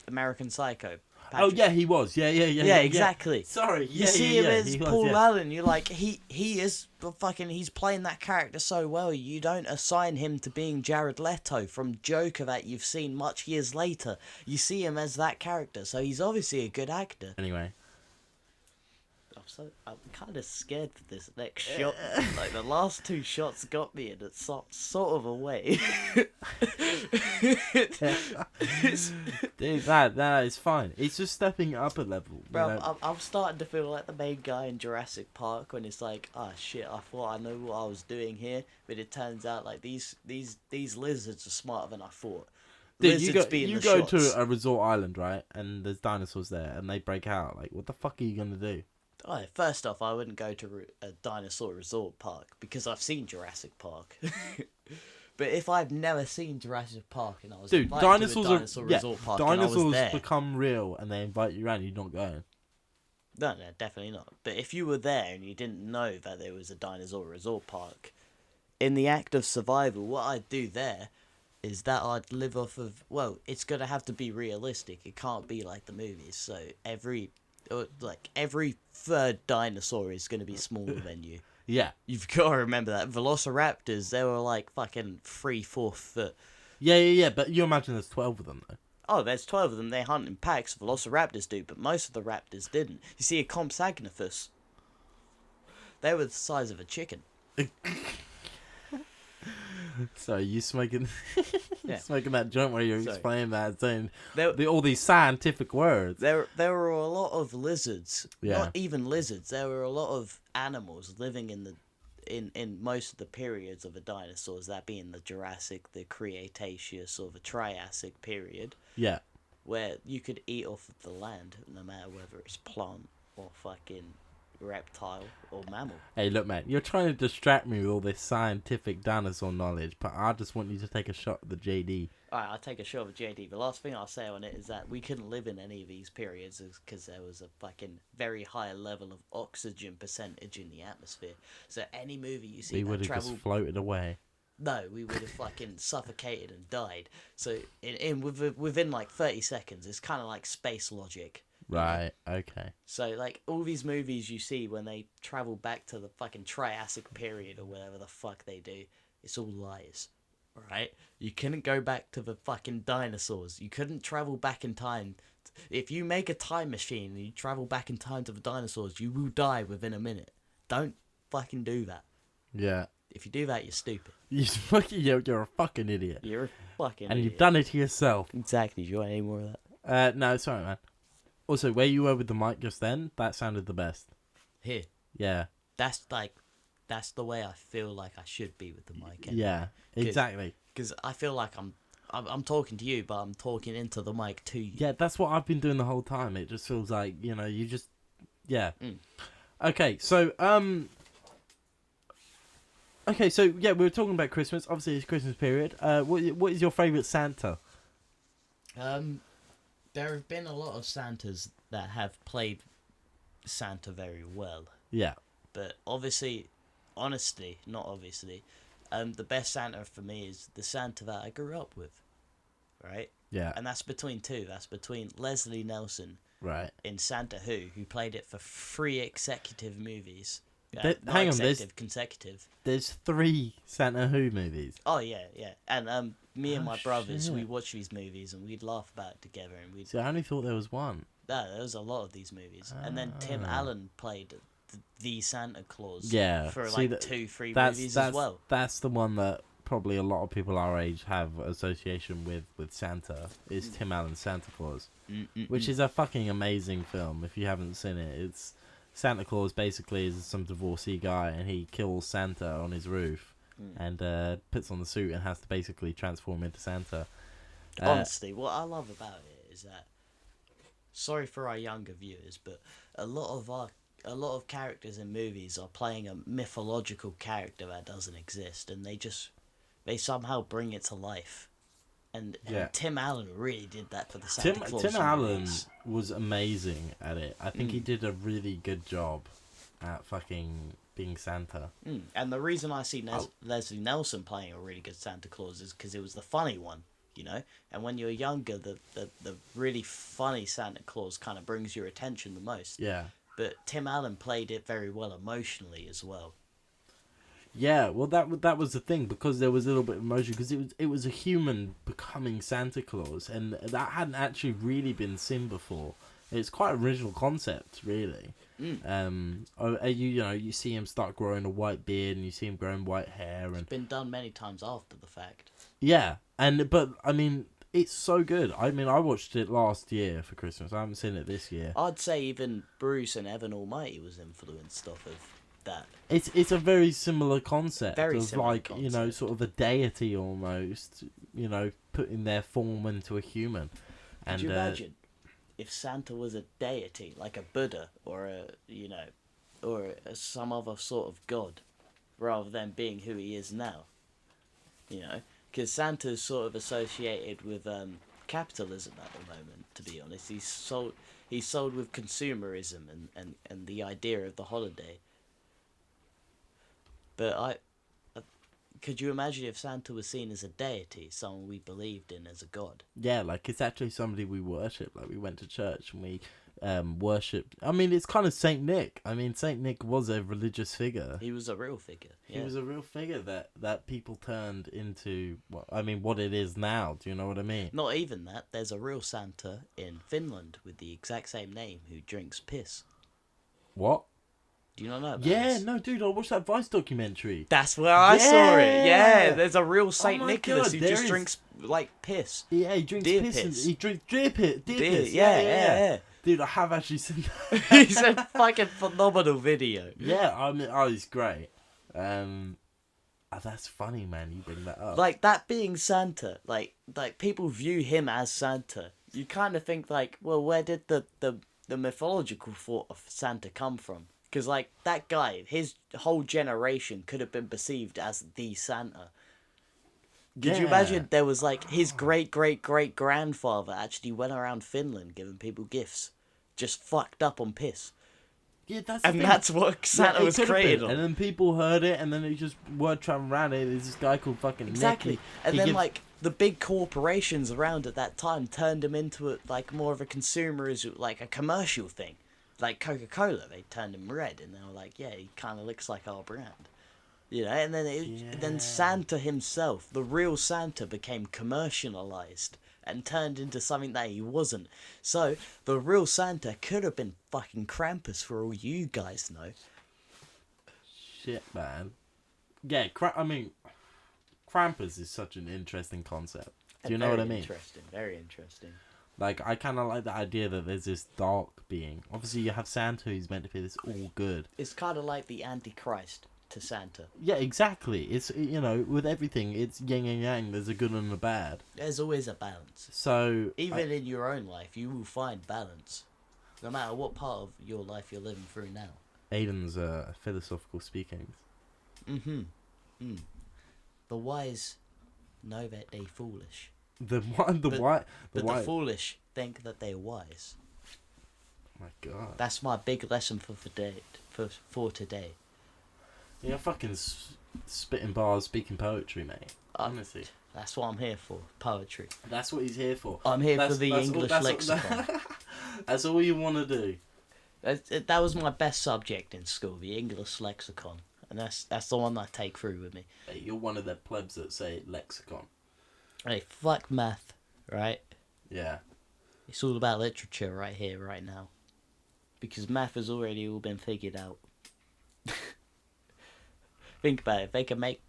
American Psycho. Oh yeah, he was. Yeah, exactly. Sorry, you see him as Paul Allen. You're like, he is fucking. He's playing that character so well. You don't assign him to being Jared Leto from Joker that you've seen much years later. You see him as that character, so he's obviously a good actor. Anyway. I'm kind of scared for this next shot. Like, the last two shots got me in sort of a way. Dude, that is fine. It's just stepping up a level. Bro, I'm starting to feel like the main guy in Jurassic Park when it's like, oh shit, I thought I know what I was doing here, but it turns out like these lizards are smarter than I thought. Dude, you go to a resort island, right, and there's dinosaurs there, and they break out. Like, what the fuck are you gonna do? Oh, first off, I wouldn't go to a dinosaur resort park because I've seen Jurassic Park. But if I've never seen Jurassic Park and I was invited to a dinosaur resort park and I was there... Dinosaurs become real and they invite you around, you're not going. No, definitely not. But if you were there and you didn't know that there was a dinosaur resort park, in the act of survival, what I'd do there is that I'd live off of... Well, it's going to have to be realistic. It can't be like the movies. So every third dinosaur is going to be smaller than you. Yeah. You've got to remember that. Velociraptors, they were like fucking 3-4 foot. Yeah, but you imagine there's 12 of them, though. Oh, there's 12 of them. They hunt in packs. Velociraptors do, but most of the raptors didn't. You see a Compsognathus. They were the size of a chicken. So you smoking smoking that joint where you're explaining that, saying all these scientific words. There were a lot of lizards. Yeah. Not even lizards. There were a lot of animals living in most of the periods of the dinosaurs, that being the Jurassic, the Cretaceous, or the Triassic period. Yeah. Where you could eat off of the land, no matter whether it's plant or fucking reptile or mammal. Hey, look, man, you're trying to distract me with all this scientific dinosaur knowledge, but I just want you to take a shot at the JD. Alright, I'll take a shot of JD. The last thing I'll say on it is that we couldn't live in any of these periods because there was a fucking very high level of oxygen percentage in the atmosphere. So any movie you see we would have just floated away. No, we would have fucking suffocated and died. So within like 30 seconds, it's kind of like space logic. Right, okay. So, like, all these movies you see when they travel back to the fucking Triassic period or whatever the fuck they do, it's all lies, right? You couldn't go back to the fucking dinosaurs. You couldn't travel back in time. If you make a time machine and you travel back in time to the dinosaurs, you will die within a minute. Don't fucking do that. Yeah. If you do that, you're stupid. You're a fucking idiot. You're a fucking and idiot. You've done it to yourself. Exactly. Do you want any more of that? No, sorry, man. Also, where you were with the mic just then, that sounded the best. Here? Yeah. That's the way I feel like I should be with the mic. Anyway. Yeah, exactly. Because I feel like I'm talking to you, but I'm talking into the mic to you. Yeah, that's what I've been doing the whole time. It just feels like, you just... Yeah. Okay, so, we were talking about Christmas. Obviously, it's Christmas period. What is your favourite Santa? There have been a lot of Santas that have played Santa very well. Yeah. But honestly, the best Santa for me is the Santa that I grew up with, right? Yeah. And that's between two. That's between Leslie Nelson, right, in Santa who played it for 3 consecutive movies, Hang on, consecutive. There's 3 Santa Who movies. Oh yeah. And me and my brothers, shit. we watch these movies and we'd laugh about it together, and we'd. See, I only thought there was one. No, there was a lot of these movies, and then Tim Allen played the Santa Claus. Yeah, for see, 2-3 movies as well. That's the one that probably a lot of people our age have association with Santa. Is Tim Allen's Santa Claus, which is a fucking amazing film. If you haven't seen it, it's Santa Claus basically is some divorcee guy, and he kills Santa on his roof, and puts on the suit and has to basically transform into Santa. Honestly, what I love about it is that, sorry for our younger viewers, but a lot of characters in movies are playing a mythological character that doesn't exist, and they somehow bring it to life. And Tim Allen really did that for the Santa Claus Tim Allen movies. was amazing at it. I think he did a really good job at fucking being Santa. And the reason I see Leslie Nelson playing a really good Santa Claus is because it was the funny one, you know? And when you're younger, the really funny Santa Claus kind of brings your attention the most. Yeah. But Tim Allen played it very well emotionally as well. Yeah, well, that was the thing, because there was a little bit of emotion, because it was a human becoming Santa Claus, and that hadn't actually really been seen before. It's quite an original concept, really. You see him start growing a white beard, and you see him growing white hair, and it's been done many times after the fact. Yeah, but I mean, it's so good. I mean, I watched it last year for Christmas. I haven't seen it this year. I'd say even Bruce and Evan Almighty was influenced off of that. It's a very similar concept. Very of similar like concept. You know, sort of a deity almost. You know, putting their form into a human. Could you imagine if Santa was a deity, like a Buddha or some other sort of god, rather than being who he is now? You know, because Santa's sort of associated with capitalism at the moment. To be honest, he's sold with consumerism and the idea of the holiday. But could you imagine if Santa was seen as a deity, someone we believed in as a god? Yeah, like it's actually somebody we worship. Like we went to church and we worshipped. I mean, it's kind of Saint Nick. I mean, Saint Nick was a religious figure. He was a real figure. Yeah. He was a real figure that people turned into what it is now. Do you know what I mean? Not even that. There's a real Santa in Finland with the exact same name who drinks piss. What? Do you not know about this? this? No, dude, I watched that Vice documentary. That's where I saw it. Yeah, there's a real Saint Nicholas who just drinks like piss. Yeah, he drinks Deer piss. piss. He drinks deer piss. Yeah. Dude, I have actually seen that. It's a fucking phenomenal video. Yeah, I mean, it's great. That's funny, man. You bring that up. Like that being Santa, like people view him as Santa. You kind of think like, well, where did the mythological thought of Santa come from? Because, like, that guy, his whole generation could have been perceived as the Santa. Could you imagine there was, like, his great-great-great-grandfather actually went around Finland giving people gifts. Just fucked up on piss. Yeah, that's what Santa was created on. And then people heard it, and then it just word traveled around it. There's this guy called fucking Exactly. Nick. And then, like, the big corporations around at that time turned him into, like, more of a consumerism, like, a commercial thing. Like Coca-Cola, they turned him red, and they were like, yeah, he kind of looks like our brand. You know, and then then Santa himself, the real Santa, became commercialized and turned into something that he wasn't. So, the real Santa could have been fucking Krampus, for all you guys know. Shit, man. Yeah, Krampus is such an interesting concept. Do you know what I mean? Very interesting. Like, I kind of like the idea that there's this dark being. Obviously, you have Santa, who's meant to be this all good. It's kind of like the Antichrist to Santa. Yeah, exactly. It's, you know, with everything, it's yin and yang. There's a good and a bad. There's always a balance. So... Even in your own life, you will find balance. No matter what part of your life you're living through now. Aiden's philosophical speaking. Mm-hmm. The wise know that they're foolish. The foolish think that they're wise. Oh my God. That's my big lesson for today. Yeah, fucking spitting bars, speaking poetry, mate. Honestly. That's what I'm here for. Poetry. That's what he's here for. I'm here for the English lexicon. That's all you want to do. That was my best subject in school, the English lexicon, and that's the one I take through with me. Hey, you're one of the plebs that say lexicon. Hey, fuck math, right? Yeah. It's all about literature right here, right now, because math has already all been figured out. Think about it. They can make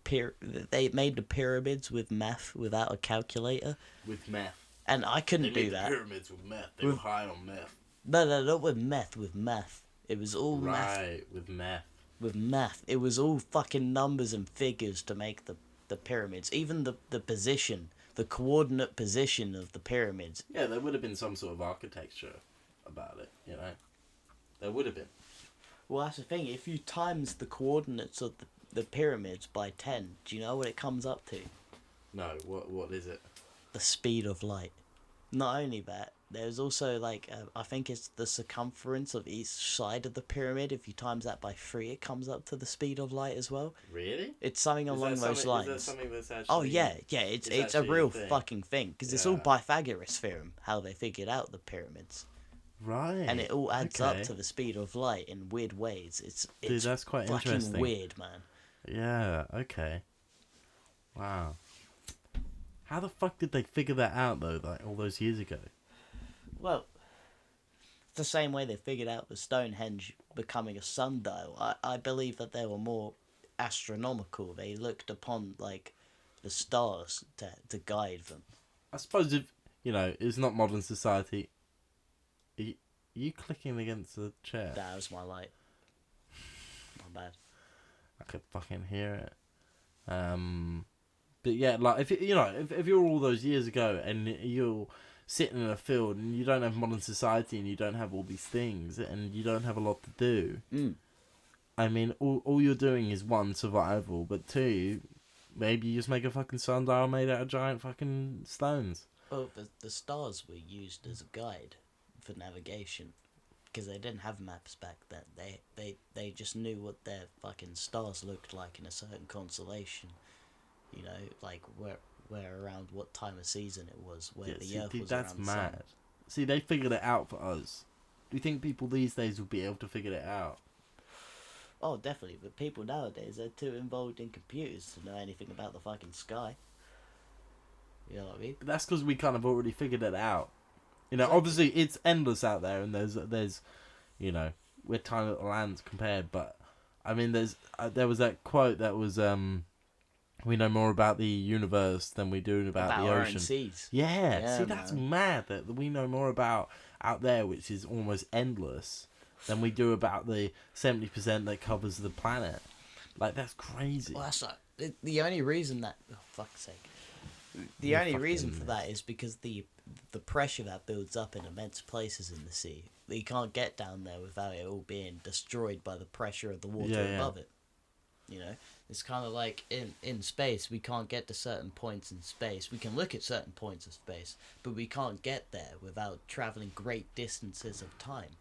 they made the pyramids with math without a calculator. With meth. And I couldn't They do made that. The pyramids with meth. They were high on meth. No, not with meth. With math. It was all math. Right, with meth. With math. It was all fucking numbers and figures to make the pyramids. Even the position, the coordinate position of the pyramids. Yeah, there would have been some sort of architecture about it, you know. There would have been. Well, that's the thing. If you times the coordinates of the pyramids by 10, do you know what it comes up to? No, what is it? The speed of light. Not only that, there's also like I think it's the circumference of each side of the pyramid. If you times that by 3, it comes up to the speed of light as well. Really? It's something along those lines. Is that something that's actually? Oh yeah. It's a real fucking thing because it's all Yeah. Pythagoras theorem how they figured out the pyramids. Right. And it all adds up to the speed of light in weird ways. It's Dude, that's quite fucking interesting. weird, man. Yeah. Okay. Wow. How the fuck did they figure that out though? Like all those years ago. Well, it's the same way they figured out the Stonehenge becoming a sundial. I believe that they were more astronomical. They looked upon like the stars to guide them. I suppose if it's not modern society. Are you clicking against the chair? That was my light. My bad. I could fucking hear it. But yeah, like if you're all those years ago and you're sitting in a field and you don't have modern society and you don't have all these things and you don't have a lot to do. I mean, all you're doing is 1, survival, but 2, maybe you just make a fucking sundial made out of giant fucking stones. Well, the stars were used as a guide for navigation because they didn't have maps back then. They just knew what their fucking stars looked like in a certain constellation. You know, like where around what time of season it was, where the Earth was that's around the mad. sun. See, they figured it out for us. Do you think people these days will be able to figure it out? Oh, definitely. But people nowadays are too involved in computers to know anything about the fucking sky. You know what I mean? But that's because we kind of already figured it out. Exactly. Obviously it's endless out there, and there's, we're tiny little ants compared. But I mean, there was that quote that was we know more about the universe than we do about the our ocean. own seas. Yeah, see, man. that's mad that we know more about out there, which is almost endless, than we do about the 70% that covers the planet. Like, that's crazy. Well, that's not the only reason that. Oh, fuck's sake. The only reason for that is because the pressure that builds up in immense places in the sea. You can't get down there without it all being destroyed by the pressure of the water above it. You know, it's kind of like in space. We can't get to certain points in space. We can look at certain points of space, but we can't get there without traveling great distances of time.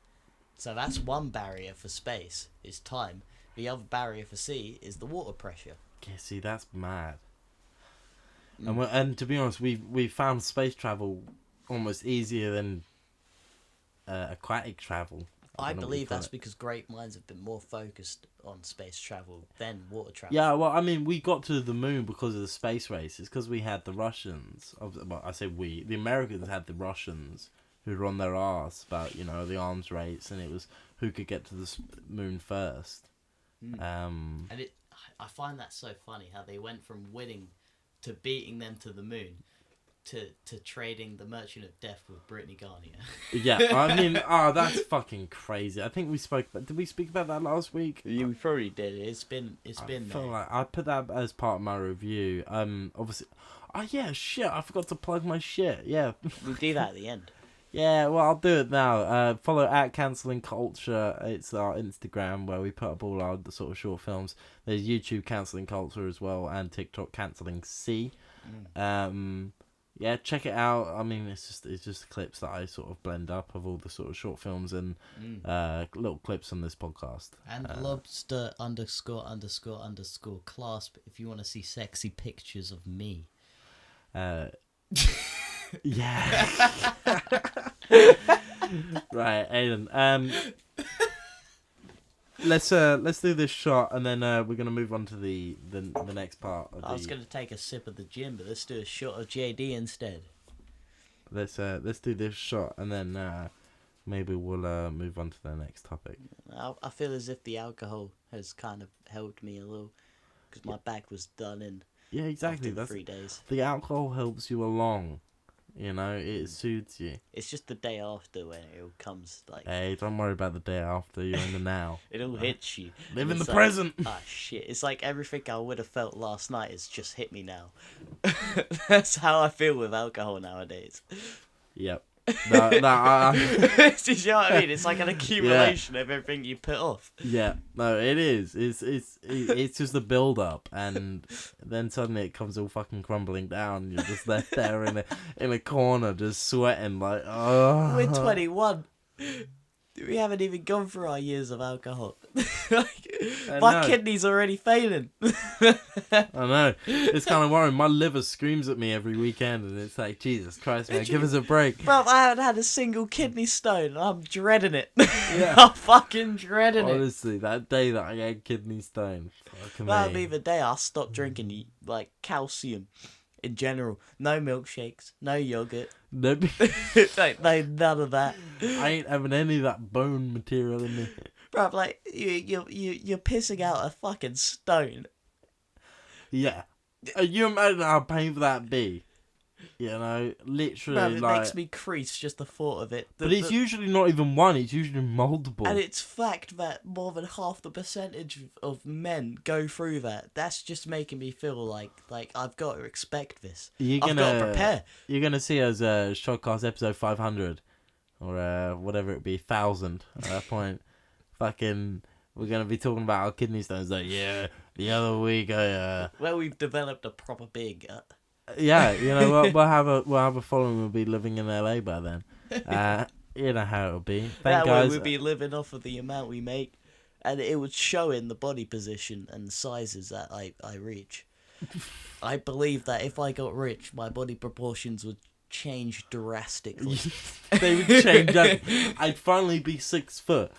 So that's one barrier for space, is time. The other barrier for sea is the water pressure. Yeah, see, that's mad. And to be honest, we found space travel almost easier than aquatic travel. I believe that's because great minds have been more focused on space travel than water travel. Yeah, well, I mean, we got to the moon because of the space race. It's because we had the Russians. Well, I say we. The Americans had the Russians who were on their arse about, the arms race, and it was who could get to the moon first. And I find that so funny how they went from winning to beating them to the moon to trading the Merchant of Death with Brittany Garnier. Yeah, I mean, that's fucking crazy. I think we spoke about... Did we speak about that last week? Yeah, we probably did. It's been I feel like I put that as part of my review. Obviously... Oh, yeah, shit, I forgot to plug my shit. Yeah. We'll do that at the end. Yeah, well, I'll do it now. Follow at Cancelling Culture. It's our Instagram where we put up all our sort of short films. There's YouTube Cancelling Culture as well, and TikTok Cancelling C. Yeah, check it out. I mean, it's just clips that I sort of blend up of all the sort of short films and little clips on this podcast. And lobster ___ clasp if you want to see sexy pictures of me. Yeah. Right, Aiden. let's do this shot, and then we're gonna move on to the next part. I was gonna take a sip of the gin, but let's do a shot of JD instead. Let's do this shot, and then maybe we'll move on to the next topic. I feel as if the alcohol has kind of helped me a little, because my back was done in. Yeah, exactly. That's 3 days. The alcohol helps you along. You know, it soothes you. It's just the day after when it all comes like. Hey, don't worry about the day after. You're in the now. It all hits you. Live in the like, present. Ah, shit. It's like everything I would have felt last night has just hit me now. That's how I feel with alcohol nowadays. Yep. No, Do you know what I mean? It's like an accumulation of everything you put off. Yeah, no, it is. It's just a build up, and then suddenly it comes all fucking crumbling down. You're just left there in a corner, just sweating like, oh. We're 21. We haven't even gone through our years of alcohol. My kidney's already failing. I know. It's kind of worrying. My liver screams at me every weekend, and it's like, Jesus Christ, man, give us a break. Bro, I haven't had a single kidney stone. I'm dreading it. Yeah. I'm fucking dreading it. Honestly, that day that I had kidney stone, That'll be the day I stop drinking, like, calcium in general. No milkshakes, no yogurt. Nope. No, none of that. I ain't having any of that bone material in me. Bro, like, you're pissing out a fucking stone. Yeah. You imagine how painful that'd be? You know, literally, Bro, it like... makes me crease just the thought of it. But it's usually not even one, it's usually multiple. And it's fact that more than half the percentage of men go through that. That's just making me feel like I've got to expect this. I've got to prepare. You're going to see us Shodcast episode 500, or whatever it be, 1,000 at that point. Fucking... We're going to be talking about our kidney stones. Like, yeah, the other week I... Well, we've developed a proper big gut. Yeah, you know, we'll have a following. We'll be living in LA by then. You know how it'll be. That way we'll be living off of the amount we make, and it would show in the body position and sizes that I reach. I believe that if I got rich, my body proportions would change drastically. They would change. I'd finally be 6 foot.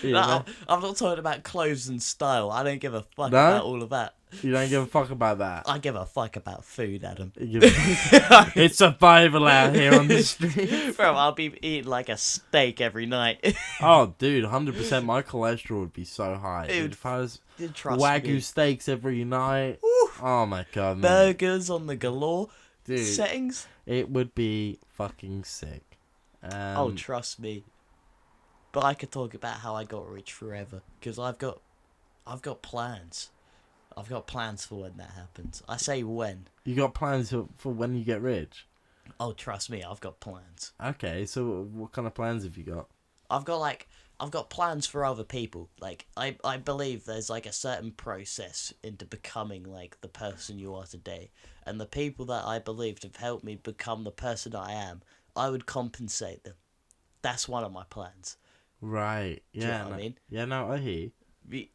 No, I'm not talking about clothes and style. I don't give a fuck about all of that. You don't give a fuck about that. I give a fuck about food, Adam. It's survival out here on the street. Bro, I'll be eating like a steak every night. Oh, dude, 100%. My cholesterol would be so high. Dude, if I was Wagyu me. Steaks every night. Oof. Oh my god, man. Burgers on the galore. Dude, settings. It would be fucking sick. Oh, trust me. But I could talk about how I got rich forever, because I've got plans. I've got plans for when that happens. I say when. You got plans for when you get rich? Oh, trust me, I've got plans. Okay, so what kind of plans have you got? I've got plans for other people. Like, I believe there's like a certain process into becoming like the person you are today. And the people that I believed have helped me become the person I am, I would compensate them. That's one of my plans. Right. Yeah. Do you know what I mean? Yeah, no, I hear you.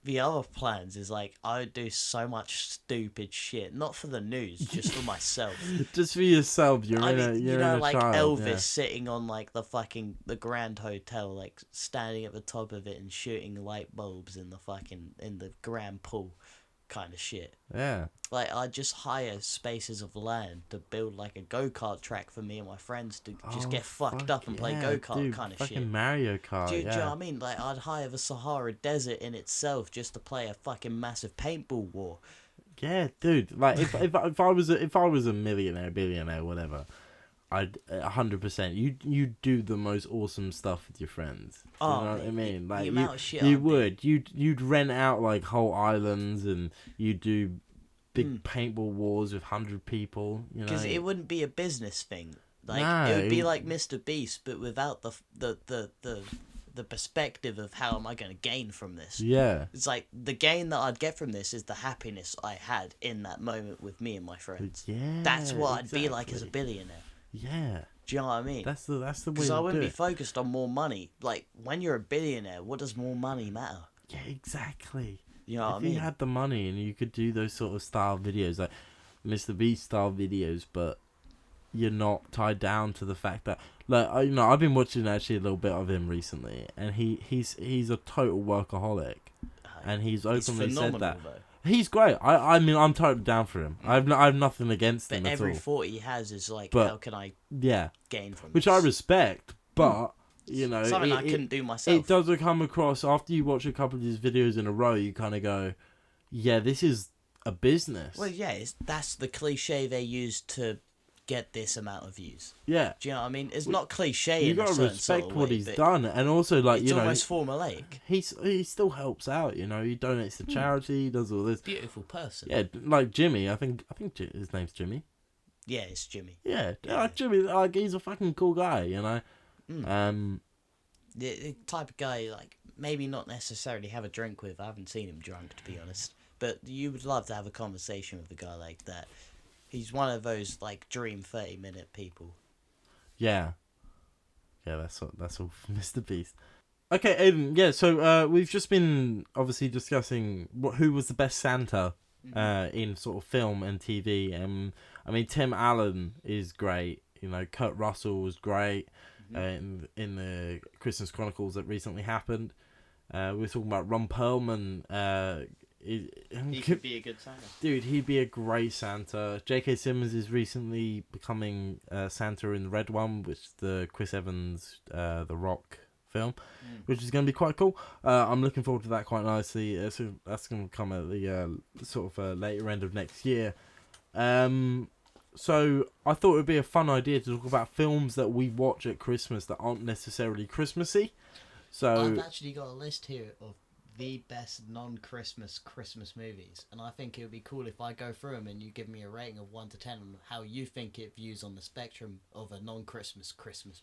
The other plans is like I would do so much stupid shit, not for the news, just for myself. Just for yourself. You're in a like child, Elvis sitting on like the Grand Hotel, like standing at the top of it and shooting light bulbs in the Grand Pool, kind of shit. Yeah. Like I'd just hire spaces of land to build like a go-kart track for me and my friends to just get fucked up and play go-kart kind of shit. Fucking Mario Kart. Do you know what I mean? Like I'd hire the Sahara Desert in itself just to play a fucking massive paintball war. Yeah, dude. Like if I was a millionaire, billionaire, whatever, I'd 100%. You do the most awesome stuff with your friends. You know what I mean? Like the amount of shit you would. You'd rent out like whole islands and you'd do big paintball wars with 100 people. You know, because it wouldn't be a business thing. Like it would be like Mr. Beast, but without the perspective of how am I going to gain from this. Yeah. It's like the gain that I'd get from this is the happiness I had in that moment with me and my friends. Yeah. That's what I'd be like as a billionaire. Yeah. Do you know what I mean? That's the way. Because I wouldn't be focused on more money. Like when you're a billionaire, what does more money matter? Yeah, exactly. You know what I mean? If you had the money and you could do those sort of style videos, like Mr. Beast style videos, but you're not tied down to the fact that, like, I've been watching actually a little bit of him recently, and he's a total workaholic, and he's openly said that. Though. He's great. I mean, I'm totally down for him. I have nothing against him at all. But every thought he has is like, but, how can I gain from which this? I respect, but something I couldn't do myself. It does come across after you watch a couple of these videos in a row. You kind of go, yeah, this is a business. Well, yeah, that's the cliche they use to get this amount of views. Yeah. Do you know what I mean? It's not cliche. You gotta respect what he's done, and also like it's almost formulaic. He still helps out. He donates to charity. He does all this. Beautiful person. Yeah, like Jimmy. I think his name's Jimmy. Yeah, it's Jimmy. Yeah, like Jimmy. Like he's a fucking cool guy. The type of guy like maybe not necessarily have a drink with. I haven't seen him drunk, to be honest. But you would love to have a conversation with a guy like that. He's one of those like dream 30-minute people. Yeah. Yeah, that's all for Mr. Beast. Okay, Aiden. Yeah, so we've just been obviously discussing who was the best Santa in sort of film and TV. I mean, Tim Allen is great. Kurt Russell was great in the Christmas Chronicles that recently happened. We're talking about Ron Perlman. He could be a good Santa. Dude, he'd be a great Santa. J.K. Simmons is recently becoming Santa in the Red One, which is the Chris Evans, The Rock film, which is going to be quite cool. I'm looking forward to that quite nicely. So that's going to come at the sort of later end of next year. So I thought it would be a fun idea to talk about films that we watch at Christmas that aren't necessarily Christmassy. So I've actually got a list here of the best non-Christmas movies, and I think it would be cool if I go through them and you give me a rating of 1 to 10 on how you think it views on the spectrum of a non-Christmas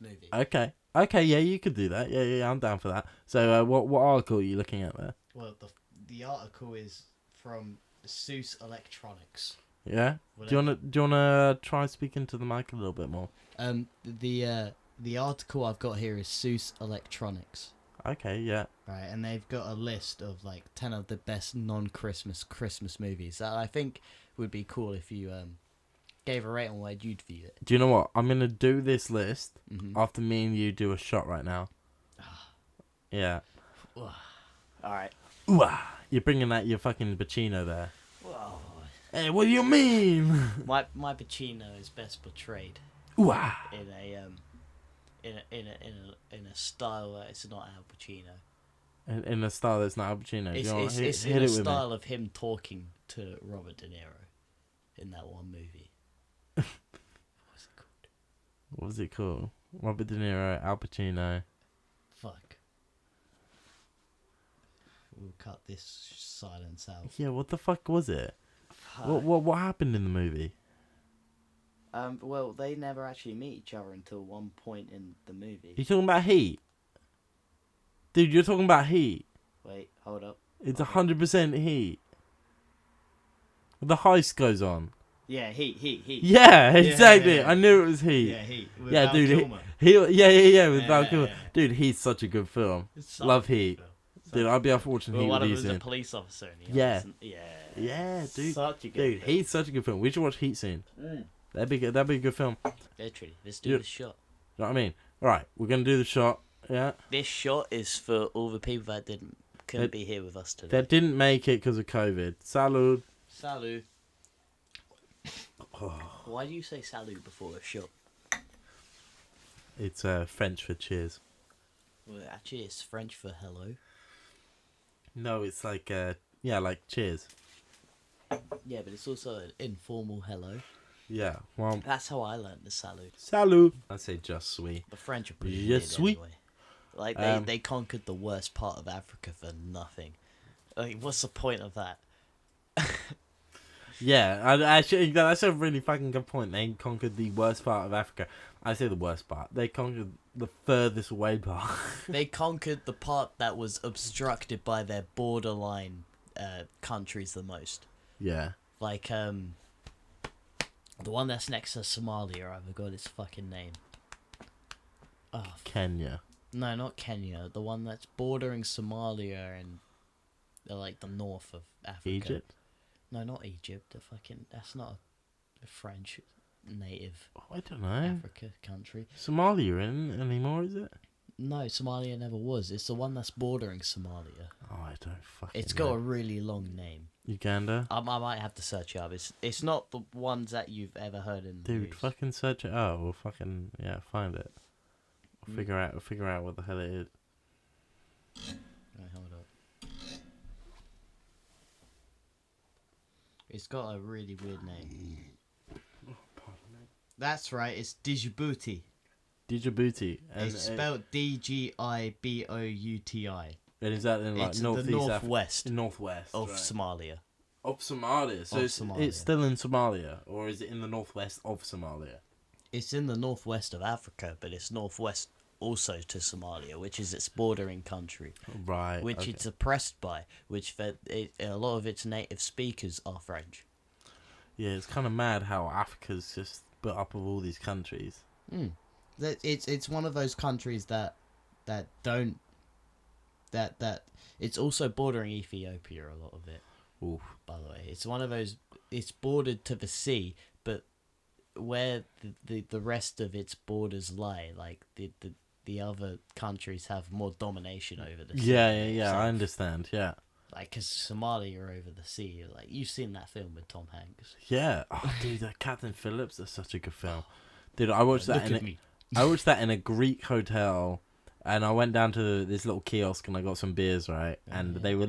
movie. Okay, yeah, you could do that. Yeah, I'm down for that. So, what article are you looking at there? Well, the article is from Seuss Electronics. Yeah. Do you wanna try speaking to the mic a little bit more? The article I've got here is Seuss Electronics. Okay, yeah. Right, and they've got a list of like 10 of the best non-Christmas movies that I think would be cool if you gave a rating on where you'd view it. Do you know what? I'm gonna do this list after me and you do a shot right now. Yeah. All right. You're bringing out your fucking Pacino there. Whoa. Hey, what do you mean? My Pacino is best portrayed in a style that it's not Al Pacino. In a style that's not Al Pacino. It's in a style of him talking to Robert De Niro in that one movie. What was it called? Robert De Niro, Al Pacino. Fuck. We'll cut this silence out. Yeah, what the fuck was it? What happened in the movie? Well, they never actually meet each other until one point in the movie. You talking about Heat? Dude, you're talking about Heat. Wait, hold up. It's 100% Heat. The heist goes on. Yeah, Heat. Yeah, exactly. Yeah. I knew it was Heat. Yeah, Heat. With yeah, Val dude. Kilmer. Yeah, with Val Kilmer. Yeah. Dude, Heat's such a good film. Love Heat. Dude, I'd be up watching Heat one with of you them was soon. a police officer. Yeah. Yeah, dude. Such a good dude, film. Heat's such a good film. We should watch Heat soon. That'd be good. That'd be a good film. Literally, let's do the shot. You know what I mean? Alright, we're going to do the shot. Yeah. This shot is for all the people that couldn't be here with us today. That didn't make it because of COVID. Salud. Salut. Why do you say salut before a shot? It's French for cheers. Well, actually, it's French for hello. No, it's like, like cheers. Yeah, but it's also an informal hello. Yeah, well... That's how I learned the salut. Salut. I say just sweet. The French are pretty Just weird sweet. anyway. Like, they conquered the worst part of Africa for nothing. Like, what's the point of that? Yeah, actually, that's a really fucking good point. They conquered the worst part of Africa. I say the worst part. They conquered the furthest away part. They conquered the part that was obstructed by their borderline countries the most. Yeah. Like, the one that's next to Somalia, I forgot its fucking name. Oh, Kenya. No, not Kenya. The one that's bordering Somalia and, like, the north of Africa. Egypt? No, not Egypt. That's not a French. native I don't know. Africa country. Somalia isn't anymore, is it? No, Somalia never was. It's the one that's bordering Somalia. Oh, I don't fucking It's know. got a really long name. Uganda? I might have to search it up. It's not the ones that you've ever heard in the Dude, news. fucking search it up or fucking, find it. Or figure out what the hell it is. Right, hold up. It's got a really weird name. Oh, pardon me. That's right, it's Djibouti. Djibouti. And It's spelled Djibouti. And is that in like It's northeast the northwest northwest of right. Somalia. Of Somalia. So Of it's Somalia. still in Somalia, or is it in the northwest of Somalia? It's in the northwest of Africa, but it's northwest also to Somalia, which is its bordering country, Right. which okay. it's oppressed by, a lot of its native speakers are French. Yeah, it's kind of mad how Africa's just built up of all these countries. It's one of those countries that it's also bordering Ethiopia, a lot of it. Oof. By the way, it's one of those. It's bordered to the sea, but where the rest of its borders lie, like the other countries have more domination over the sea. Yeah. So, I understand. Yeah. like, because Somalia are over the sea. Like, you've seen that film with Tom Hanks. Yeah. Oh, dude, that Captain Phillips is such a good film. Dude, I watched that. Look at me. I watched that in a Greek hotel, and I went down to this little kiosk and I got some beers, right? And Yeah. they were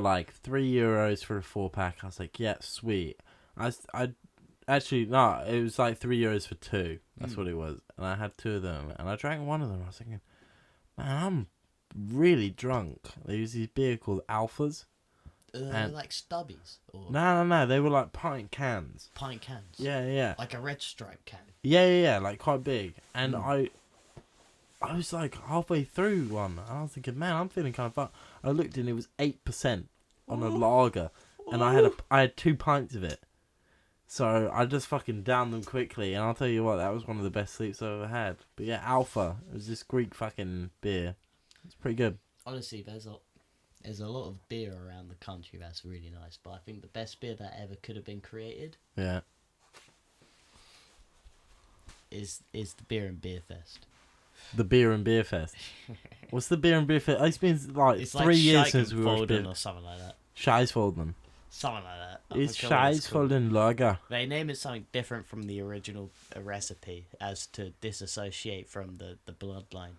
like €3 for a 4-pack. I was like, yeah, sweet. I actually no, it was like €3 for 2. That's what it was, and I had 2 of them, and I drank one of them. I was thinking, man, I'm really drunk. They use these beer called Alphas. They're like stubbies or No, they were like pint cans. pint cans. Yeah. Like a red stripe can. Yeah, like quite big. And I was like halfway through one, and I was thinking, man, I'm feeling kind of fucked. I looked and it was 8% on a lager, and I had 2 pints of it. So I just fucking downed them quickly, and I'll tell you what, that was one of the best sleeps I've ever had. But yeah, Alpha, it was this Greek fucking beer. It's pretty good. Honestly, there's a lot of beer around the country that's really nice, but I think the best beer that ever could have been created Yeah. is the Beer and Beer Fest. The Beer and Beer Fest. What's the Beer and Beer Fest? It's been like It's 3 years since we watched Scheichenfolden it. or something like that. Scheisfolden. Something like that. It's Scheisfolden Lager. They name it something different from the original recipe as to disassociate from the bloodline.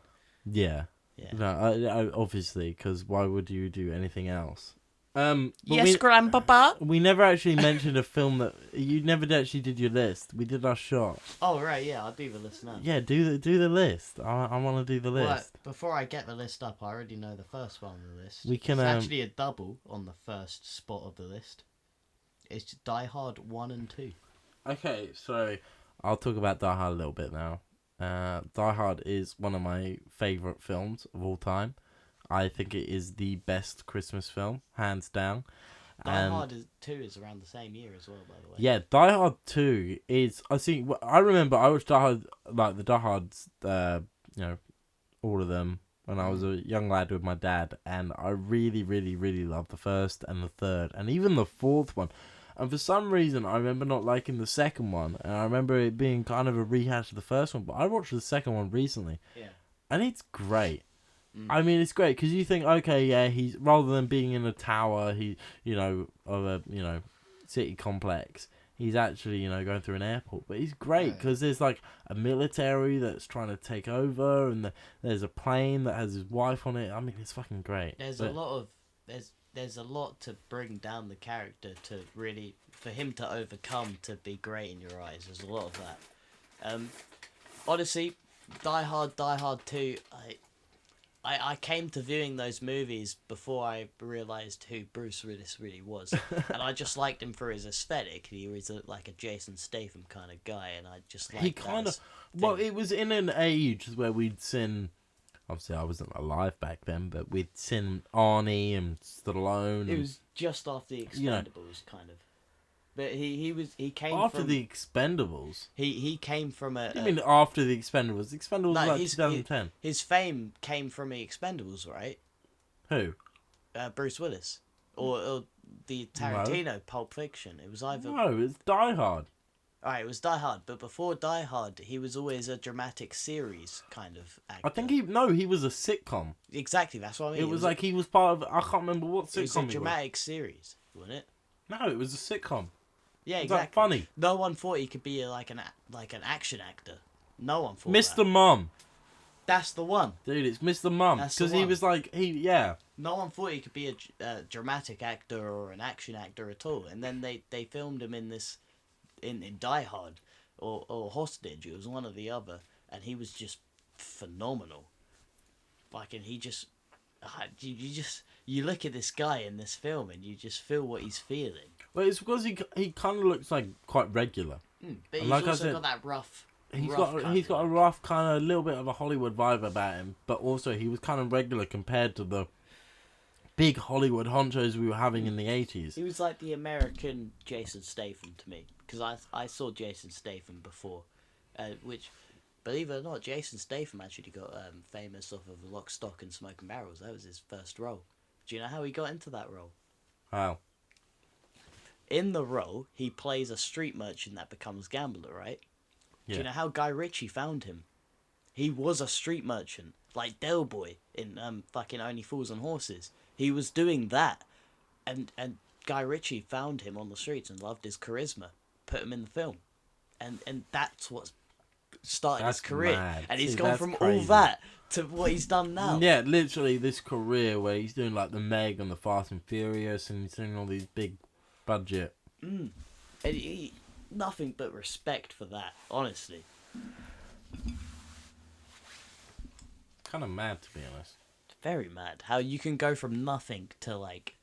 Yeah. Yeah. No, I obviously, because why would you do anything else? But Yes, Grandpapa. we never actually mentioned a film that you never actually did your list. We did our shot. Oh right, yeah, I'll do the list now. Yeah, do the list. I want to do the list. Right, before I get the list up, I already know the first one on the list. We can, It's actually a double on the first spot of the list. It's Die Hard 1 and 2. Okay, so I'll talk about Die Hard a little bit now. Die Hard is one of my favourite films of all time. I think it is the best Christmas film, hands down. Die Hard 2 is around the same year as well, by the way. Yeah, Die Hard 2 is... I remember I watched Die Hard, like the Die Hards, all of them, when I was a young lad with my dad, and I really, really, really loved the first and the third, and even the fourth one. And for some reason, I remember not liking the second one, and I remember it being kind of a rehash of the first one, but I watched the second one recently, and it's great. I mean, it's great because you think, okay, yeah, he's rather than being in a tower, of a city complex, he's actually going through an airport. But he's great because there's like a military that's trying to take over, and there's a plane that has his wife on it. I mean, it's fucking great. There's a lot to bring down the character to really for him to overcome to be great in your eyes. There's a lot of that. Honestly, Die Hard 2. I came to viewing those movies before I realised who Bruce Willis really was. And I just liked him for his aesthetic. He was like a Jason Statham kind of guy, and I just liked it was in an age where we'd seen... Obviously, I wasn't alive back then, but we'd seen Arnie and Stallone. It was just after the Expendables, kind of. But he came after the Expendables. He came from a. What do you mean after the Expendables? Expendables was like 2010. His fame came from the Expendables, right? Who? Bruce Willis, or the Tarantino Pulp Fiction. It was either. No, it's Die Hard. Alright, it was Die Hard, but before Die Hard, he was always a dramatic series kind of actor. I think he was a sitcom. Exactly, that's what I mean. It was like he was part of. I can't remember what sitcom it was a dramatic series, wasn't it? No, it was a sitcom. Yeah, It was exactly. like funny. No one thought he could be like an action actor. No one thought Mr. that. Mum. That's the one. Dude, it's Mr. Mum. That's the Because he one. was like, No one thought he could be a dramatic actor or an action actor at all. And then they filmed him in this, in Die Hard or Hostage. It was one or the other. And he was just phenomenal. Like, and he just, you look at this guy in this film and you just feel what he's feeling. Well, it's because he kind of looks like quite regular. But he's like I also said, got that rough. He's got a rough kind of little bit of a Hollywood vibe about him, but also he was kind of regular compared to the big Hollywood honchos we were having in the 80s. He was like the American Jason Statham to me, because I saw Jason Statham before, which, believe it or not, Jason Statham actually got famous off of Lock, Stock and Smoke and Barrels. That was his first role. Do you know how he got into that role? How? In the role, he plays a street merchant that becomes gambler, right? Yeah. Do you know how Guy Ritchie found him? He was a street merchant, like Del Boy in fucking Only Fools and Horses. He was doing that, and Guy Ritchie found him on the streets and loved his charisma, put him in the film, and that's what started his career. Mad. And he's See, gone that's from crazy. all that to what he's done now. Yeah, literally this career where he's doing like the Meg and the Fast and Furious, and he's doing all these big budget. And he, nothing but respect for that, honestly. Kind of mad, to be honest. Very mad how you can go from nothing to like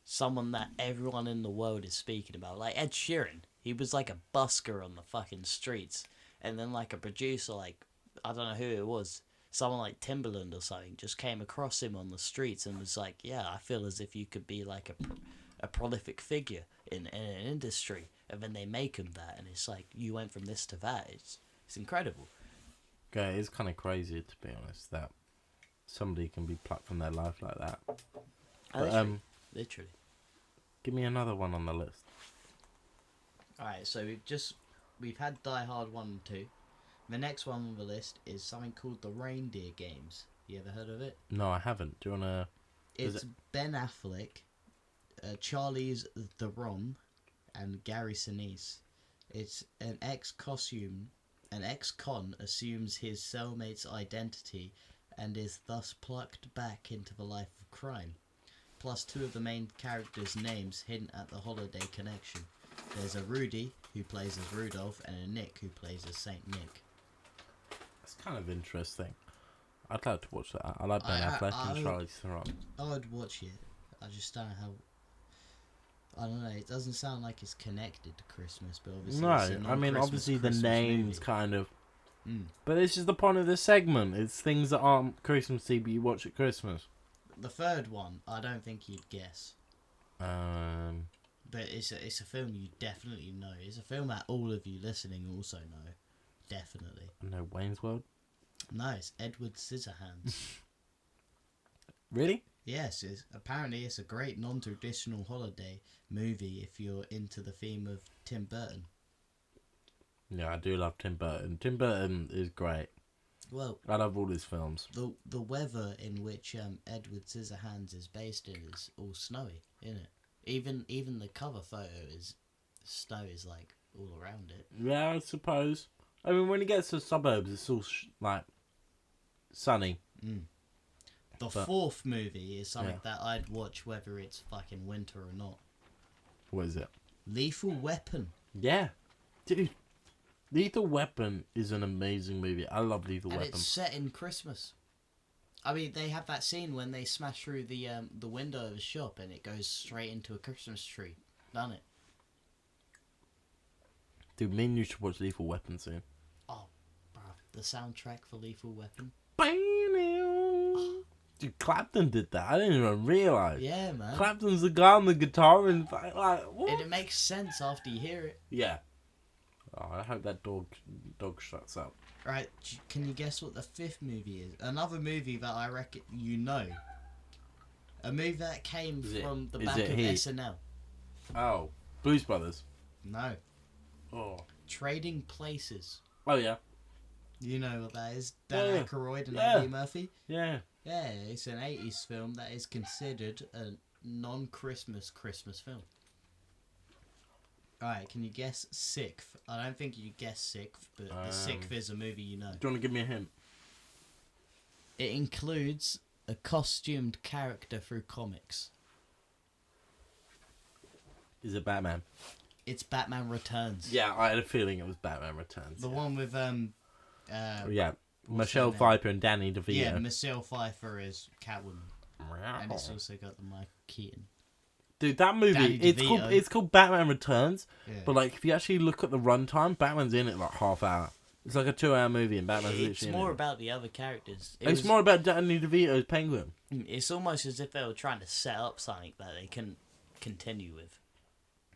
someone that everyone in the world is speaking about, like Ed Sheeran. He was like a busker on the fucking streets, and then like a producer, like I don't know who it was, someone like Timbaland or something, just came across him on the streets and was like, yeah, I feel as if you could be like a prolific figure in an industry, and then they make him that, and it's like you went from this to that. It's incredible. Yeah, it's kind of crazy, to be honest, that somebody can be plucked from their life like that. But, Literally. give me another one on the list. Alright, so we've had Die Hard 1 and 2. The next one on the list is something called The Reindeer Games. You ever heard of it? No, I haven't. Do you want to... It's Ben Affleck, Charlize Theron, and Gary Sinise. It's an ex-con assumes his cellmate's identity and is thus plucked back into the life of crime. Plus, two of the main characters' names hint at the holiday connection. There's a Rudy, who plays as Rudolph, and a Nick, who plays as Saint Nick. That's kind of interesting. I'd like to watch that. I like Ben Affleck and Charlize Theron. I would watch it. I just don't know how... I don't know, it doesn't sound like it's connected to Christmas, but obviously No, it's a I mean, non-Christmas obviously the Christmas names movie. kind of... But this is the point of this segment. It's things that aren't Christmassy, but you watch at Christmas. The third one, I don't think you'd guess. But it's a film you definitely know. It's a film that all of you listening also know. Definitely. No, Wayne's World? No, it's Edward Scissorhands. Really? Yes, apparently it's a great non-traditional holiday movie if you're into the theme of Tim Burton. Yeah, I do love Tim Burton. Tim Burton is great. Well, I love all his films. the weather in which Edward Scissorhands is based in is all snowy, isn't it? Even the cover photo is snow is like all around it. Yeah, I suppose. I mean, when he gets to the suburbs, it's all like sunny. The fourth movie is something that I'd watch whether it's fucking winter or not. What is it? Lethal Weapon. Yeah, dude. Lethal Weapon is an amazing movie. I love Lethal And Weapon. it's set in Christmas. I mean, they have that scene when they smash through the window of a shop and it goes straight into a Christmas tree. Done it. Dude, me and you should watch Lethal Weapon soon. Oh, bro. The soundtrack for Lethal Weapon. Dude, Clapton did that. I didn't even realise. Yeah, man. Clapton's the guy on the guitar and like, what? And it makes sense after you hear it. Yeah. Oh, I hope that dog shuts up. Right, can you guess what the fifth movie is? Another movie that I reckon you know. A movie that came from the back of SNL. Oh, Blues Brothers. No. Oh. Trading Places. Oh, yeah. You know what that is? Dan Aykroyd and Eddie Murphy? Yeah. Yeah, it's an 80s film that is considered a non-Christmas film. Alright, can you guess sixth? I don't think you guess sixth, but the sixth is a movie you know. Do you want to give me a hint? It includes a costumed character through comics. Is it Batman? It's Batman Returns. Yeah, I had a feeling it was Batman Returns. The one with Michelle Pfeiffer and Danny DeVito. Yeah, Michelle Pfeiffer is Catwoman. And it's also got the Michael Keaton. Dude, that movie, it's called Batman Returns, but like if you actually look at the runtime, Batman's in it like half hour. It's like a 2-hour movie and Batman's literally in it. It's more about the other characters. It's more about Danny DeVito's Penguin. It's almost as if they were trying to set up something that they couldn't continue with.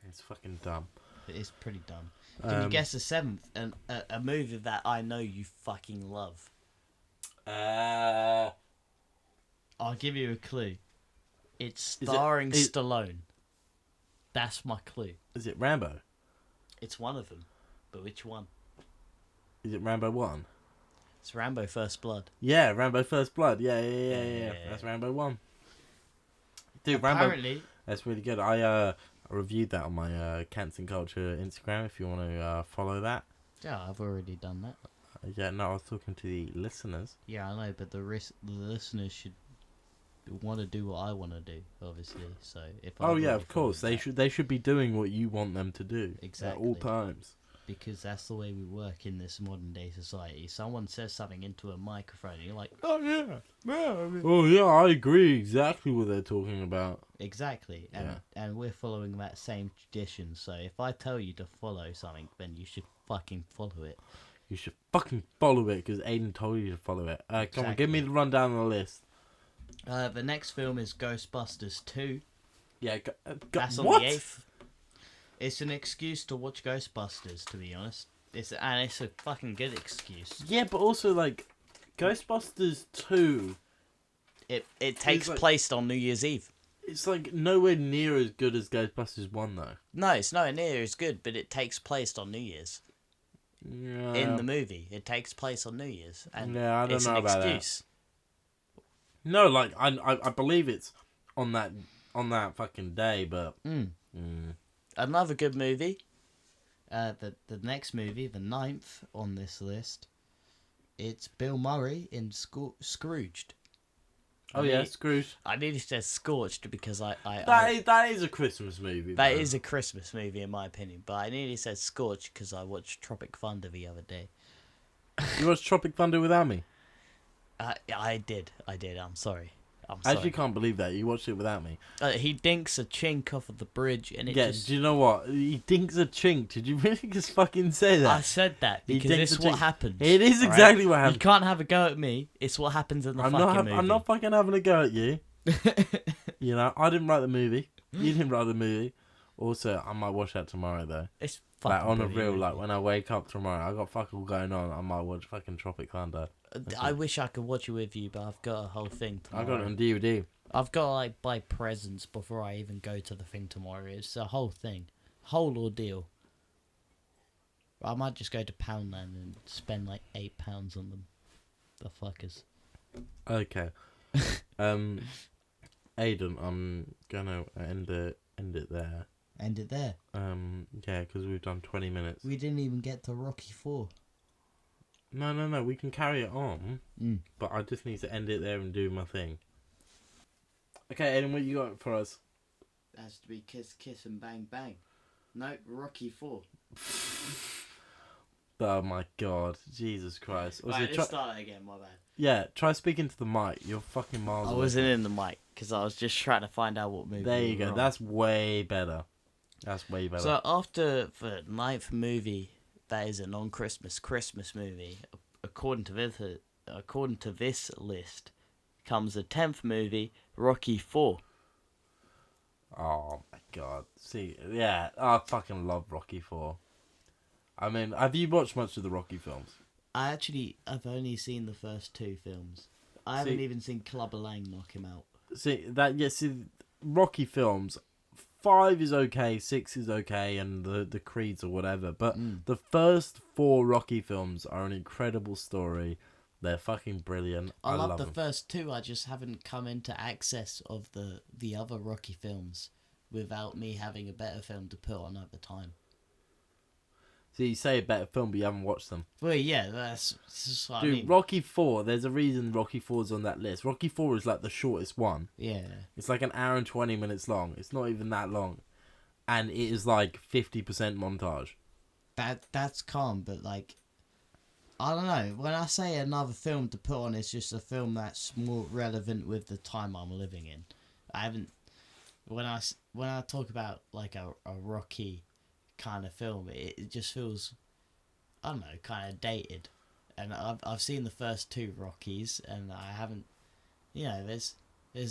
It's fucking dumb. It is pretty dumb. Can you guess the seventh? A movie that I know you fucking love. I'll give you a clue. It's starring Stallone. That's my clue. Is it Rambo? It's one of them. But which one? Is it Rambo 1? It's Rambo First Blood. Yeah, Rambo First Blood. Yeah. That's Rambo 1. Dude, apparently, Rambo... That's really good. I reviewed that on my Cants and Culture Instagram if you want to follow that. Yeah, I've already done that. Yeah, no, I was talking to the listeners. Yeah, I know, but the listeners should want to do what I want to do, obviously. So if of course they should be doing what you want them to do at all times. Because that's the way we work in this modern day society. Someone says something into a microphone, and you're like, "Oh yeah, I agree exactly what they're talking about." Exactly, and we're following that same tradition. So if I tell you to follow something, then you should fucking follow it. You should fucking follow it because Aiden told you to follow it. Come on, give me the rundown on the list. The next film is Ghostbusters 2. Yeah, that's on the 8th. It's an excuse to watch Ghostbusters, to be honest. It's a fucking good excuse. Yeah, but also like Ghostbusters 2. It takes place on New Year's Eve. It's like nowhere near as good as Ghostbusters 1 though. No, it's nowhere near as good, but it takes place on New Year's. Yeah. In the movie, it takes place on New Year's, and I don't know about excuse. That. No, like I believe it's on that fucking day, but Another good movie. The next movie, the 9th on this list, it's Bill Murray in Scrooged. Scrooge. I nearly said Scorched because that is a Christmas movie. That is a Christmas movie in my opinion, but I nearly said Scorched because I watched Tropic Thunder the other day. You watched Tropic Thunder without me? I did. I'm sorry. I actually can't believe that. You watched it without me. He dinks a chink off of the bridge and it just... do you know what? He dinks a chink. Did you really just fucking say that? I said that because it's what happens. It is exactly what happens. You can't have a go at me. It's what happens in the movie. I'm not fucking having a go at you. You know, I didn't write the movie. You didn't write the movie. Also, I might watch that tomorrow though. It's fucking like on a real, like when I wake up tomorrow, I got fuck all going on. I might watch fucking Tropic Thunder. I wish I could watch it with you, but I've got a whole thing tomorrow. I got it on DVD. I've got to like buy presents before I even go to the thing tomorrow. It's a whole thing, whole ordeal. I might just go to Poundland and spend like £8 on them. The fuckers. Okay. Aiden, I'm gonna end it there. End it there. Yeah, because we've done 20 minutes. We didn't even get to Rocky 4. No. We can carry it on, but I just need to end it there and do my thing. Okay, Aiden, what you got for us? It has to be Kiss Kiss and Bang Bang. No, Rocky 4. Oh my god, Jesus Christ! Right, let's start again. My bad. Yeah, try speaking to the mic. You're fucking miles away. I wasn't in the mic because I was just trying to find out what movie. There you go. On. That's way better. That's way better. So after the 9th movie, that is a non-Christmas Christmas movie. According to this list, comes the 10th movie, Rocky 4. Oh my god! See, yeah, I fucking love Rocky 4. I mean, have you watched much of the Rocky films? I've only seen the first 2 films. I haven't even seen Clubber Lang knock him out. See, Rocky films 5 is okay, 6 is okay, and the Creeds or whatever. But the first 4 Rocky films are an incredible story. They're fucking brilliant. I love the them. first 2. I just haven't come into access of the other Rocky films without me having a better film to put on at the time. So you say a better film, but you haven't watched them. Well, yeah, that's just what Dude, I mean. Rocky 4, there's a reason Rocky 4 is on that list. Rocky 4 is like the shortest one. Yeah. It's like 1 hour and 20 minutes long. It's not even that long. And it is like 50% montage. That's calm, but like, I don't know. When I say another film to put on, it's just a film that's more relevant with the time I'm living in. I haven't... When I talk about like a Rocky kind of film, it just feels, I don't know, kind of dated. And I've seen the first 2 Rockies, and I haven't, there's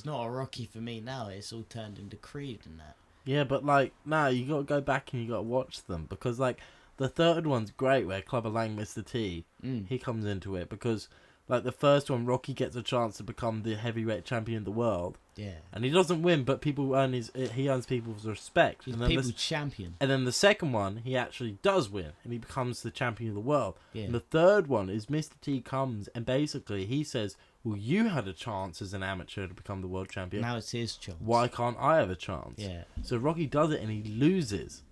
not a Rocky for me now. It's all turned into Creed and that. Yeah, but like, no, you got to go back and you got to watch them, because like the third one's great, where Clubber Lang, Mr. T, he comes into it, because like the first one, Rocky gets a chance to become the heavyweight champion of the world. Yeah. And he doesn't win, but he earns people's respect. He's and then people's champion. And then the second one, he actually does win, and he becomes the champion of the world. Yeah. And the third one is Mr. T comes, and basically he says, well, you had a chance as an amateur to become the world champion. Now it's his chance. Why can't I have a chance? Yeah. So Rocky does it, and he loses.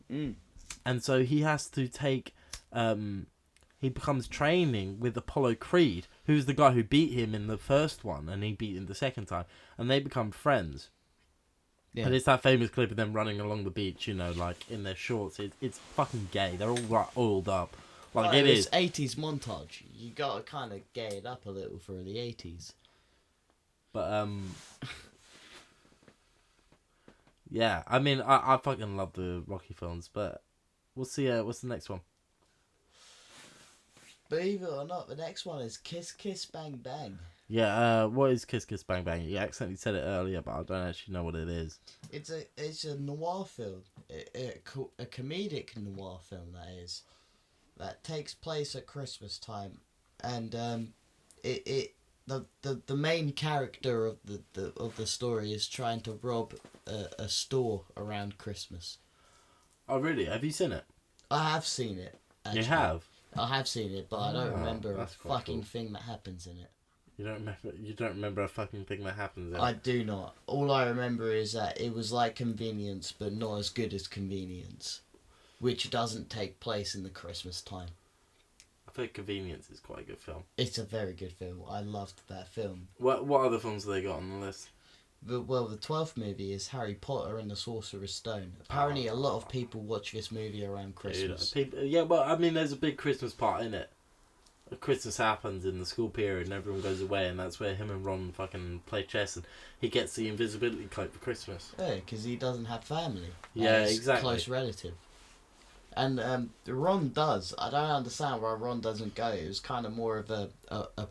And so he has to take... he becomes training with Apollo Creed, who's the guy who beat him in the first one, and he beat him the second time, and they become friends. Yeah. And it's that famous clip of them running along the beach, like in their shorts. It's fucking gay. They're all like oiled up, like it is. 80s montage. You gotta kind of gay it up a little for the 80s. But yeah. I mean, I fucking love the Rocky films, but we'll see. What's the next one? Believe it or not, the next one is Kiss Kiss Bang Bang. Yeah, what is Kiss Kiss Bang Bang? You accidentally said it earlier, but I don't actually know what it is. It's a noir film, a comedic noir film that takes place at Christmas time, and the main character of the story is trying to rob a store around Christmas. Oh really? Have you seen it? I have seen it. Actually. You have? I have seen it, but I don't remember a fucking cool. thing that happens in it. You don't remember a fucking thing that happens in it? I do not. All I remember is that it was like Convenience, but not as good as Convenience, which doesn't take place in the Christmas time. I think Convenience is quite a good film. It's a very good film. I loved that film. What other films have they got on the list? The 12th movie is Harry Potter and the Sorcerer's Stone. Apparently, a lot of people watch this movie around Christmas. There's a big Christmas part in it. Christmas happens in the school period and everyone goes away, and that's where him and Ron fucking play chess, and he gets the invisibility cloak for Christmas. Yeah, because he doesn't have family. Yeah, exactly. Close relative. And Ron does. I don't understand why Ron doesn't go. It was kind of more of a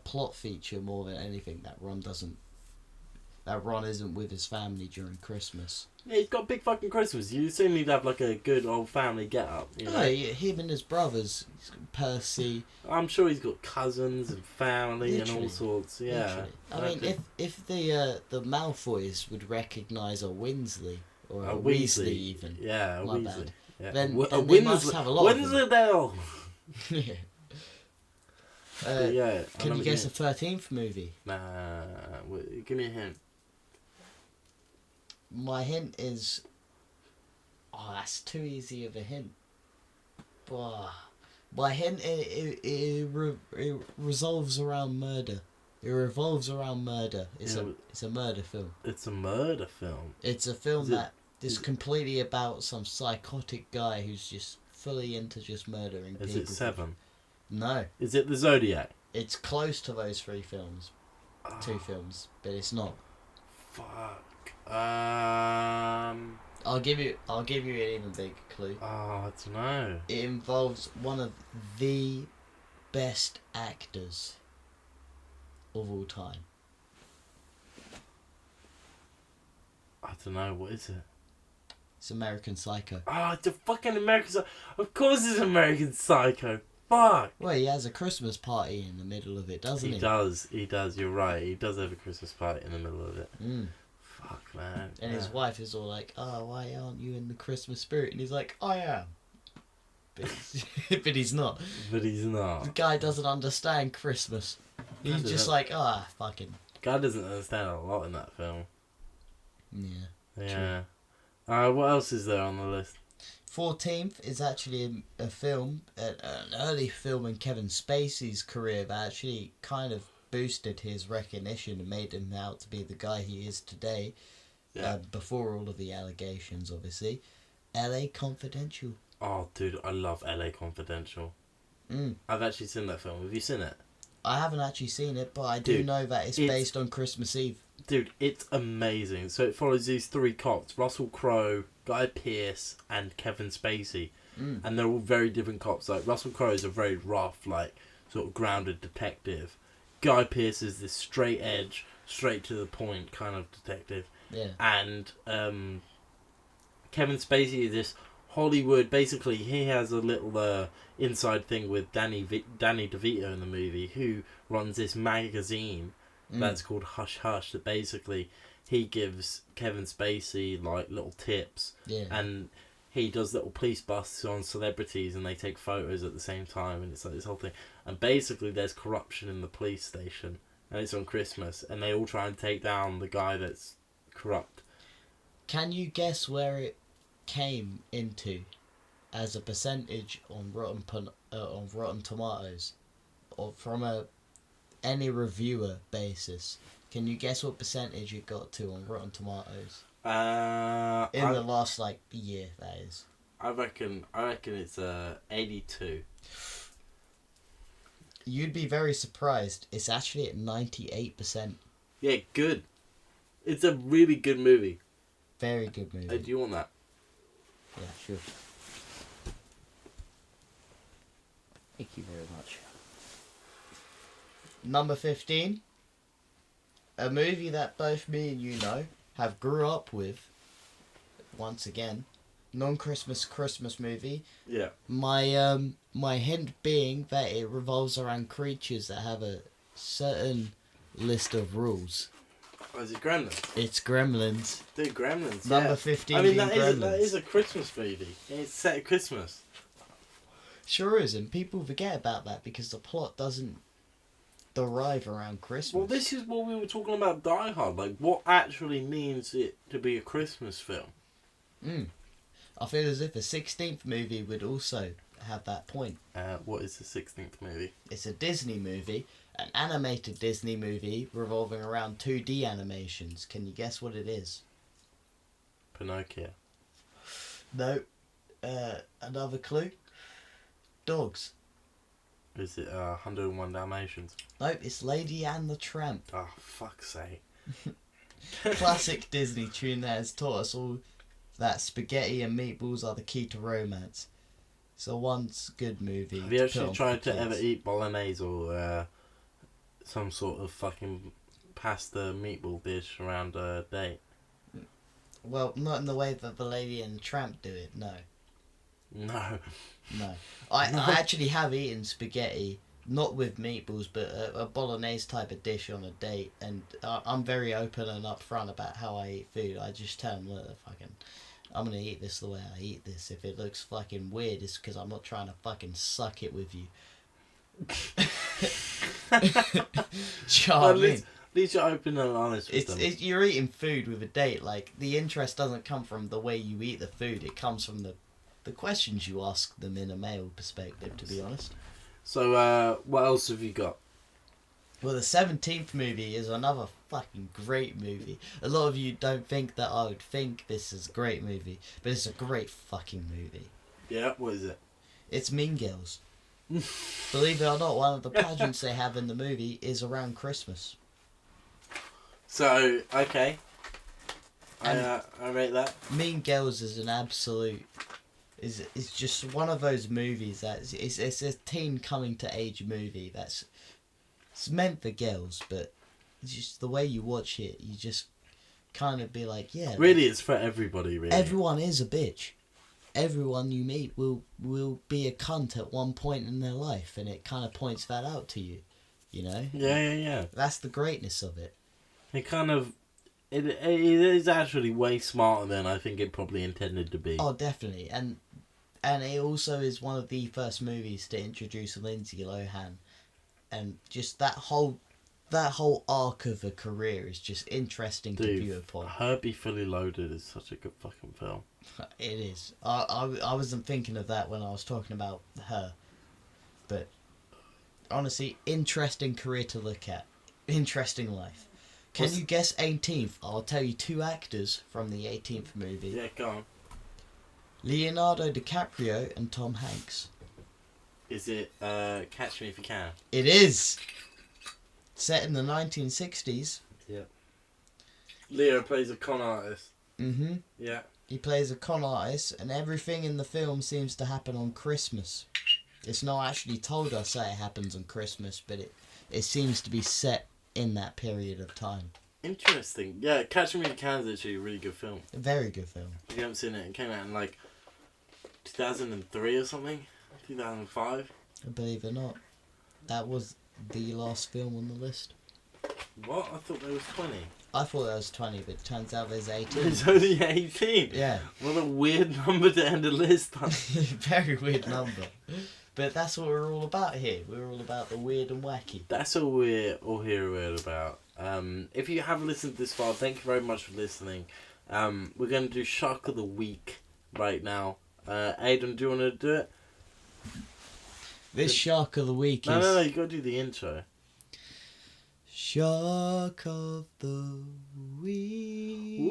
plot feature more than anything that Ron isn't with his family during Christmas. Yeah, he's got big fucking Christmas. You assume he'd have like a good old family get up. Yeah, him and his brothers, Percy. I'm sure he's got cousins and family and all sorts. Yeah. Literally. I mean, if the Malfoys would recognise a Winsley or a Weasley even. Yeah, a my Weasley. bad. Yeah. Then they must have a lot Winslow. Yeah. Can you guess a 13th movie? Nah, give me a hint. My hint is... Oh, that's too easy of a hint. My hint, it revolves around murder. It revolves around murder. It's a murder film. It's a murder film? It's a film that is completely about some psychotic guy who's just fully into just murdering people. Is it Seven? No. Is it The Zodiac? It's close to those 3 films. 2 films, but it's not. Fuck. I'll give you an even bigger clue. I don't know. It involves one of the best actors of all time. I don't know. What is it? It's American Psycho. It's a fucking American Psycho. Of course it's American Psycho. Fuck. Well, he has a Christmas party in the middle of it, doesn't he? He does. You're right. He does have a Christmas party in the middle of it. Fuck, man. And his wife is all like, "Oh, why aren't you in the Christmas spirit?" And he's like, "I am." But he's not. But he's not. The guy doesn't understand Christmas. He's just like, fucking. God doesn't understand a lot in that film. Yeah. Yeah. What else is there on the list? 14th is actually a film, an early film in Kevin Spacey's career that actually kind of boosted his recognition and made him out to be the guy he is today. Yeah. Before all of the allegations, obviously. L.A. Confidential. Oh, dude, I love L.A. Confidential. Mm. I've actually seen that film. Have you seen it? I haven't actually seen it, but I do know that it's based on Christmas Eve. Dude, it's amazing. So it follows these three cops: Russell Crowe, Guy Pearce, and Kevin Spacey. Mm. And they're all very different cops. Like, Russell Crowe is a very rough, like, sort of grounded detective. Guy Pearce is this straight edge, straight to the point kind of detective. Yeah. And Kevin Spacey is this Hollywood. Basically, he has a little inside thing with Danny DeVito in the movie, who runs this magazine that's called Hush Hush. That basically he gives Kevin Spacey like little tips, and he does little police busts on celebrities, and they take photos at the same time, and it's like this whole thing. And basically, there's corruption in the police station, and it's on Christmas, and they all try and take down the guy that's corrupt. Can you guess where it came into as a percentage on Rotten Tomatoes, or from any reviewer basis? Can you guess what percentage it got to on Rotten Tomatoes? In the last year, that is. I reckon it's 82. You'd be very surprised. It's actually at 98%. Yeah, good. It's a really good movie. Very good movie. Do you want that? Yeah, sure. Thank you very much. Number 15. A movie that both me and you know have grew up with. Once again, non-Christmas movie. Yeah. My hint being that it revolves around creatures that have a certain list of rules. Oh, is it Gremlins? It's Gremlins. Dude, Gremlins. Number 15. I mean, Gremlins. that is a Christmas movie. It's set at Christmas. Sure is, and people forget about that because the plot doesn't derive around Christmas. Well, this is what we were talking about Die Hard. Like, what actually means it to be a Christmas film? I feel as if a 16th movie would also have that point. What is the 16th movie? It's a Disney movie, an animated Disney movie revolving around 2D animations. Can you guess what it is? Pinocchio. No. Another clue? Dogs. Is it 101 Dalmatians? Nope, it's Lady and the Tramp. Oh, fuck's sake. Classic Disney tune that has taught us all that spaghetti and meatballs are the key to romance. It's a once good movie. Have you actually tried to ever eat bolognese or some sort of fucking pasta meatball dish around a date? Well, not in the way that the Lady and the Tramp do it, no. No. No. I actually have eaten spaghetti, not with meatballs, but a bolognese type of dish on a date, and I'm very open and upfront about how I eat food. I just tell them, look, I'm going to eat this the way I eat this. If it looks fucking weird, it's because I'm not trying to fucking suck it with you. You know what I mean? At least you're open and honest with them. You're eating food with a date. Like, the interest doesn't come from the way you eat the food. It comes from the questions you ask them in a male perspective, to be honest. So, what else have you got? Well, the 17th movie is another fucking great movie. A lot of you don't think that I would think this is a great movie, but it's a great fucking movie. Yeah, what is it? It's Mean Girls. Believe it or not, one of the pageants they have in the movie is around Christmas. So, okay. I rate that. Mean Girls is an absolute... It's just one of those movies that it's a teen coming to age movie that's it's meant for girls, but it's just the way you watch it, you just kind of be like, yeah. Really, it's for everybody. Really, everyone is a bitch. Everyone you meet will be a cunt at one point in their life, and it kind of points that out to you. You know. Yeah. That's the greatness of it. It is actually way smarter than I think it probably intended to be. Oh, definitely, and it also is one of the first movies to introduce Lindsay Lohan, and just that whole arc of a career is just interesting to view upon. Herbie Fully Loaded is such a good fucking film. It is. I wasn't thinking of that when I was talking about her, but honestly, interesting career to look at. Interesting life. Can you guess 18th? I'll tell you 2 actors from the 18th movie. Yeah, go on. Leonardo DiCaprio and Tom Hanks. Is it Catch Me If You Can? It is. Set in the 1960s. Yeah. Leo plays a con artist. Mm-hmm. Yeah. He plays a con artist, and everything in the film seems to happen on Christmas. It's not actually told us that it happens on Christmas, but it seems to be set in that period of time. Interesting. Yeah, Catch Me If You Can is actually a really good film. A very good film. If you haven't seen it, it came out in like 2003 or something. 2005. Believe it or not, that was the last film on the list. What? I thought there was 20. I thought there was 20, but it turns out there's 18. There's only 18. Yeah. What a weird number to end a list on. Very weird number. But that's what we're all about here. We're all about the weird and wacky. That's all we're all here about. If you have listened this far, thank you very much for listening. We're going to do Shark of the Week right now. Aidan, do you want to do it? This Shark of the Week is... No, you got to do the intro. Shark of the Week.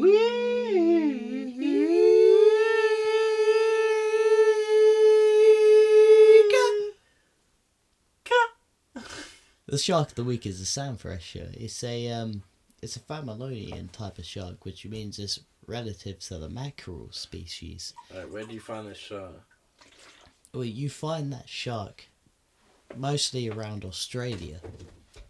The Shark of the Week is a sound fresher. It's a Phamalonian type of shark, which means it's relative to the mackerel species. Where do you find this shark? Well, you find that shark mostly around Australia,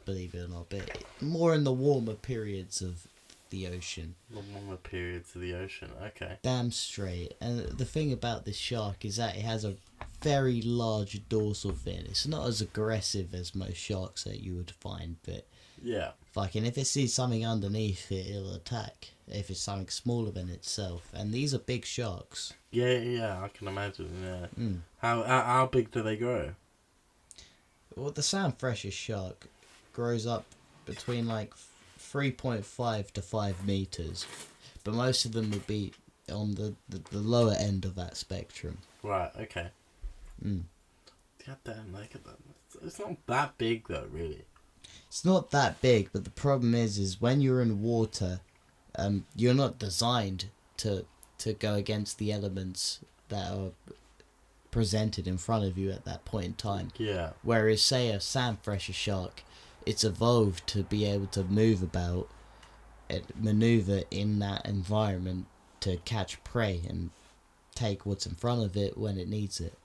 believe it or not, but more in the warmer periods of the ocean. The warmer periods of the ocean, okay. Damn straight. And the thing about this shark is that it has a very large dorsal fin. It's not as aggressive as most sharks that you would find, but yeah, fucking if it sees something underneath it, it'll attack. If it's something smaller than itself, and these are big sharks. Yeah, I can imagine. Yeah. How big do they grow? Well, the Sound Freshest shark grows up between like 3.5 to 5 meters, but most of them would be on the lower end of that spectrum. Right. Okay. God damn, look at that. It's not that big though, really. It's not that big, but the problem is when you're in water, you're not designed to go against the elements that are presented in front of you at that point in time. Yeah. Whereas, say, a sandfresher shark, it's evolved to be able to move about and maneuver in that environment to catch prey and take what's in front of it when it needs it.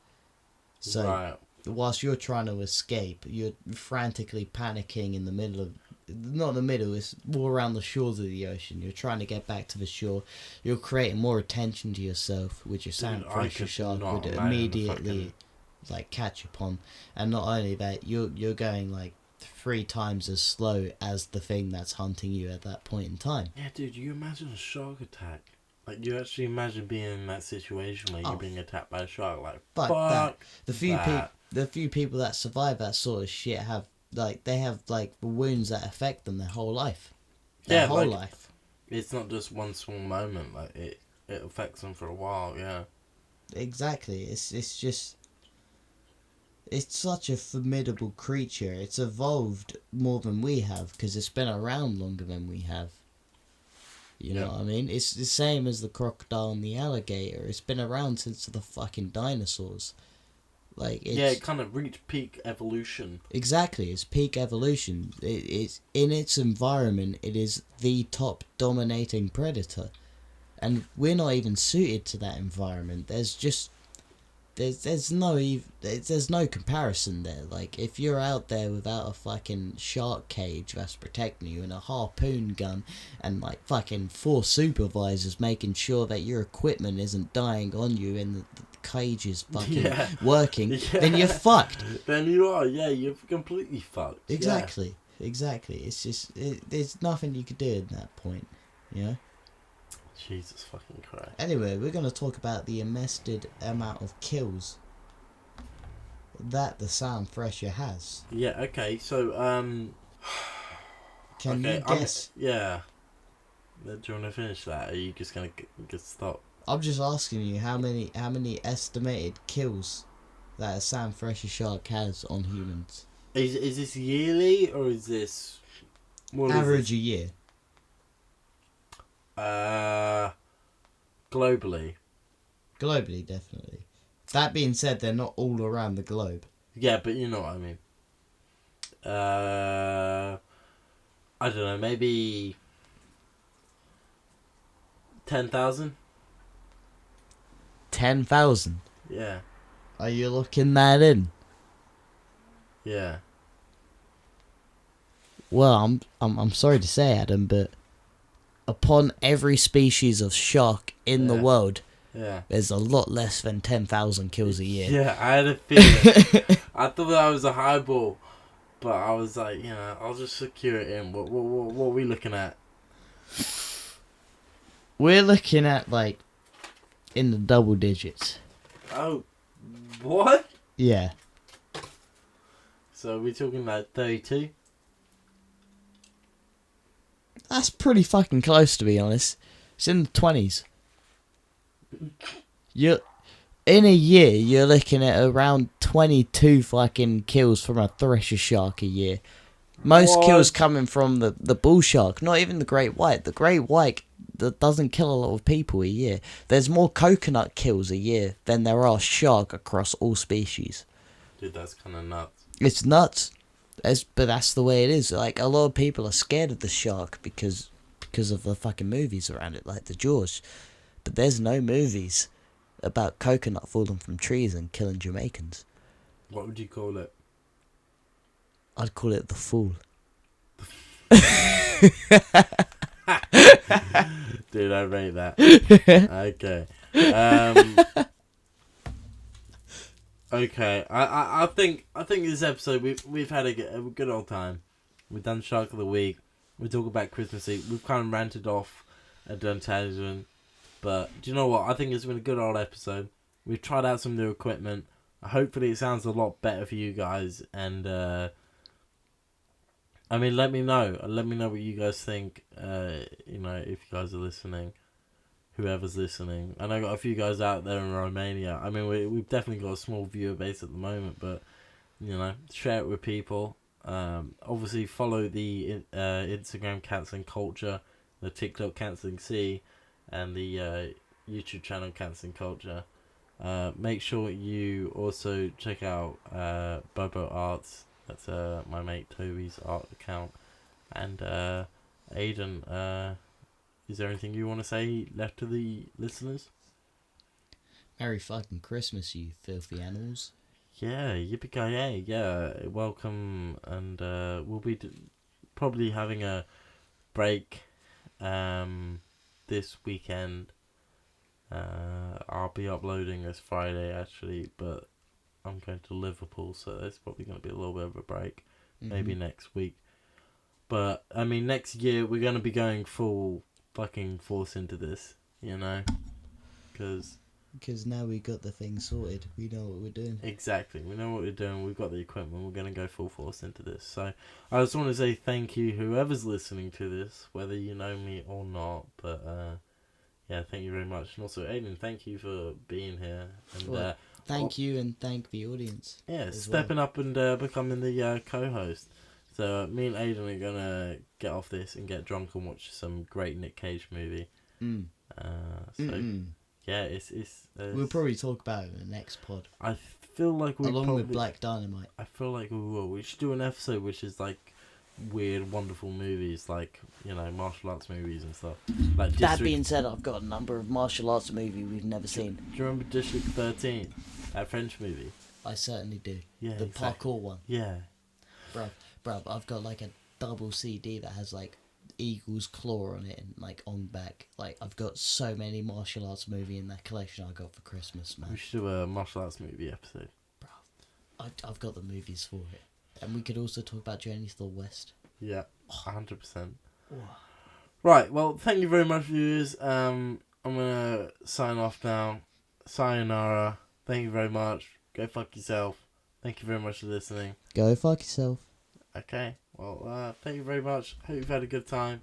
So, right. Whilst you're trying to escape, you're frantically panicking in the middle of... Not in the middle, it's more around the shores of the ocean. You're trying to get back to the shore. You're creating more attention to yourself, which your sandfresher shark would immediately catch upon. And not only that, you're going like 3 times as slow as the thing that's hunting you at that point in time. Yeah, dude, you imagine a shark attack. Like, you actually imagine being in that situation where you're being attacked by a shark. Like, fuck that. The few people that survive that sort of shit have wounds that affect them their whole life. Their whole life. It's not just one small moment. Like, it affects them for a while. Yeah. Exactly. It's such a formidable creature. It's evolved more than we have because it's been around longer than we have. You know what I mean? It's the same as the crocodile and the alligator. It's been around since the fucking dinosaurs. It kind of reached peak evolution. Exactly, it's peak evolution. It's in its environment. It is the top dominating predator, and we're not even suited to that environment. There's no comparison there. Like, if you're out there without a fucking shark cage that's protecting you and a harpoon gun and like fucking 4 supervisors making sure that your equipment isn't dying on you in the cage is fucking working, then you're fucked. Then you are, you're completely fucked. Exactly. It's just there's nothing you could do at that point. Yeah. Jesus fucking Christ. Anyway, we're going to talk about the estimated amount of kills that the Sound Thresher has. Yeah, okay, so, Can okay, you guess? yeah. Do you want to finish that, or are you just going to stop? I'm just asking you how many estimated kills that a Sound Thresher shark has on humans. Is this yearly, or is this... Average a year. Globally. Globally, definitely. That being said, they're not all around the globe. Yeah, but you know what I mean. I don't know, maybe 10,000? 10,000? Yeah. Are you looking that in? Yeah. Well, I'm sorry to say, Adam, but upon every species of shark in the world, there's a lot less than 10,000 kills a year. Yeah, I had a feeling. I thought that was a highball, but I was like, I'll just secure it in. What are we looking at? We're looking at, like, in the double digits. Oh, what? Yeah. So are we talking like 32? That's pretty fucking close, to be honest. It's in the 20s. In a year, you're looking at around 22 fucking kills from a thresher shark a year. Most kills coming from the bull shark, not even the great white. The great white that doesn't kill a lot of people a year. There's more coconut kills a year than there are shark across all species. Dude, that's kind of nuts. It's nuts. But that's the way it is. Like, a lot of people are scared of the shark because of the fucking movies around it, like the Jaws. But there's no movies about coconut falling from trees and killing Jamaicans. What would you call it? I'd call it The Fool. Dude, I rate that. Okay. Okay. I think this episode we've had a good old time. We've done Shark of the Week. We talk about Christmas Eve. We've kind of ranted off and done tangent. But do you know what? I think it's been a good old episode. We've tried out some new equipment. Hopefully it sounds a lot better for you guys. And I mean, let me know. Let me know what you guys think. If you guys are listening, whoever's listening. And I got a few guys out there in Romania. I mean, we've definitely got a small viewer base at the moment, but share it with people. Obviously, follow the Instagram Cancelling Culture, the TikTok Cancelling C, and the YouTube channel Cancelling Culture. Make sure you also check out Bobo Arts. That's my mate Toby's art account. And Aiden, is there anything you want to say left to the listeners? Merry fucking Christmas, you filthy animals. Yeah, yippee-ki-yay, yeah, welcome, and we'll be probably having a break this weekend. I'll be uploading this Friday, actually, but I'm going to Liverpool, so it's probably going to be a little bit of a break, maybe next week. But, I mean, next year we're going to be going full fucking force into this, because now we got the thing sorted. We know what we're doing. Exactly. We know what we're doing. We've got the equipment. We're going to go full force into this. So I just want to say thank you, whoever's listening to this, whether you know me or not. But yeah, thank you very much. And also, Aiden, thank you for being here. And thank you, and thank the audience. Yeah, stepping up and becoming the co-host. So me and Aiden are going to get off this and get drunk and watch some great Nick Cage movie. Yeah, it's we'll probably talk about it in the next pod. I feel like we along with Black Dynamite. I feel like we will. We should do an episode which is like weird, wonderful movies, like martial arts movies and stuff. Like that being said, I've got a number of martial arts movies we've never seen. Do you remember District 13? That French movie. I certainly do. Yeah, the parkour one. Yeah. Bruv, I've got like a double CD that has like eagle's claw on it and like on back. Like, I've got so many martial arts movie in that collection I got for Christmas, man. We should do a martial arts movie episode. Bruv, I've got the movies for it. And we could also talk about Journeys to the West. Yeah, 100%. Right, well, thank you very much, viewers. I'm gonna sign off now. Sayonara. Thank you very much. Go fuck yourself. Thank you very much for listening. Go fuck yourself. Okay, well, thank you very much. Hope you've had a good time.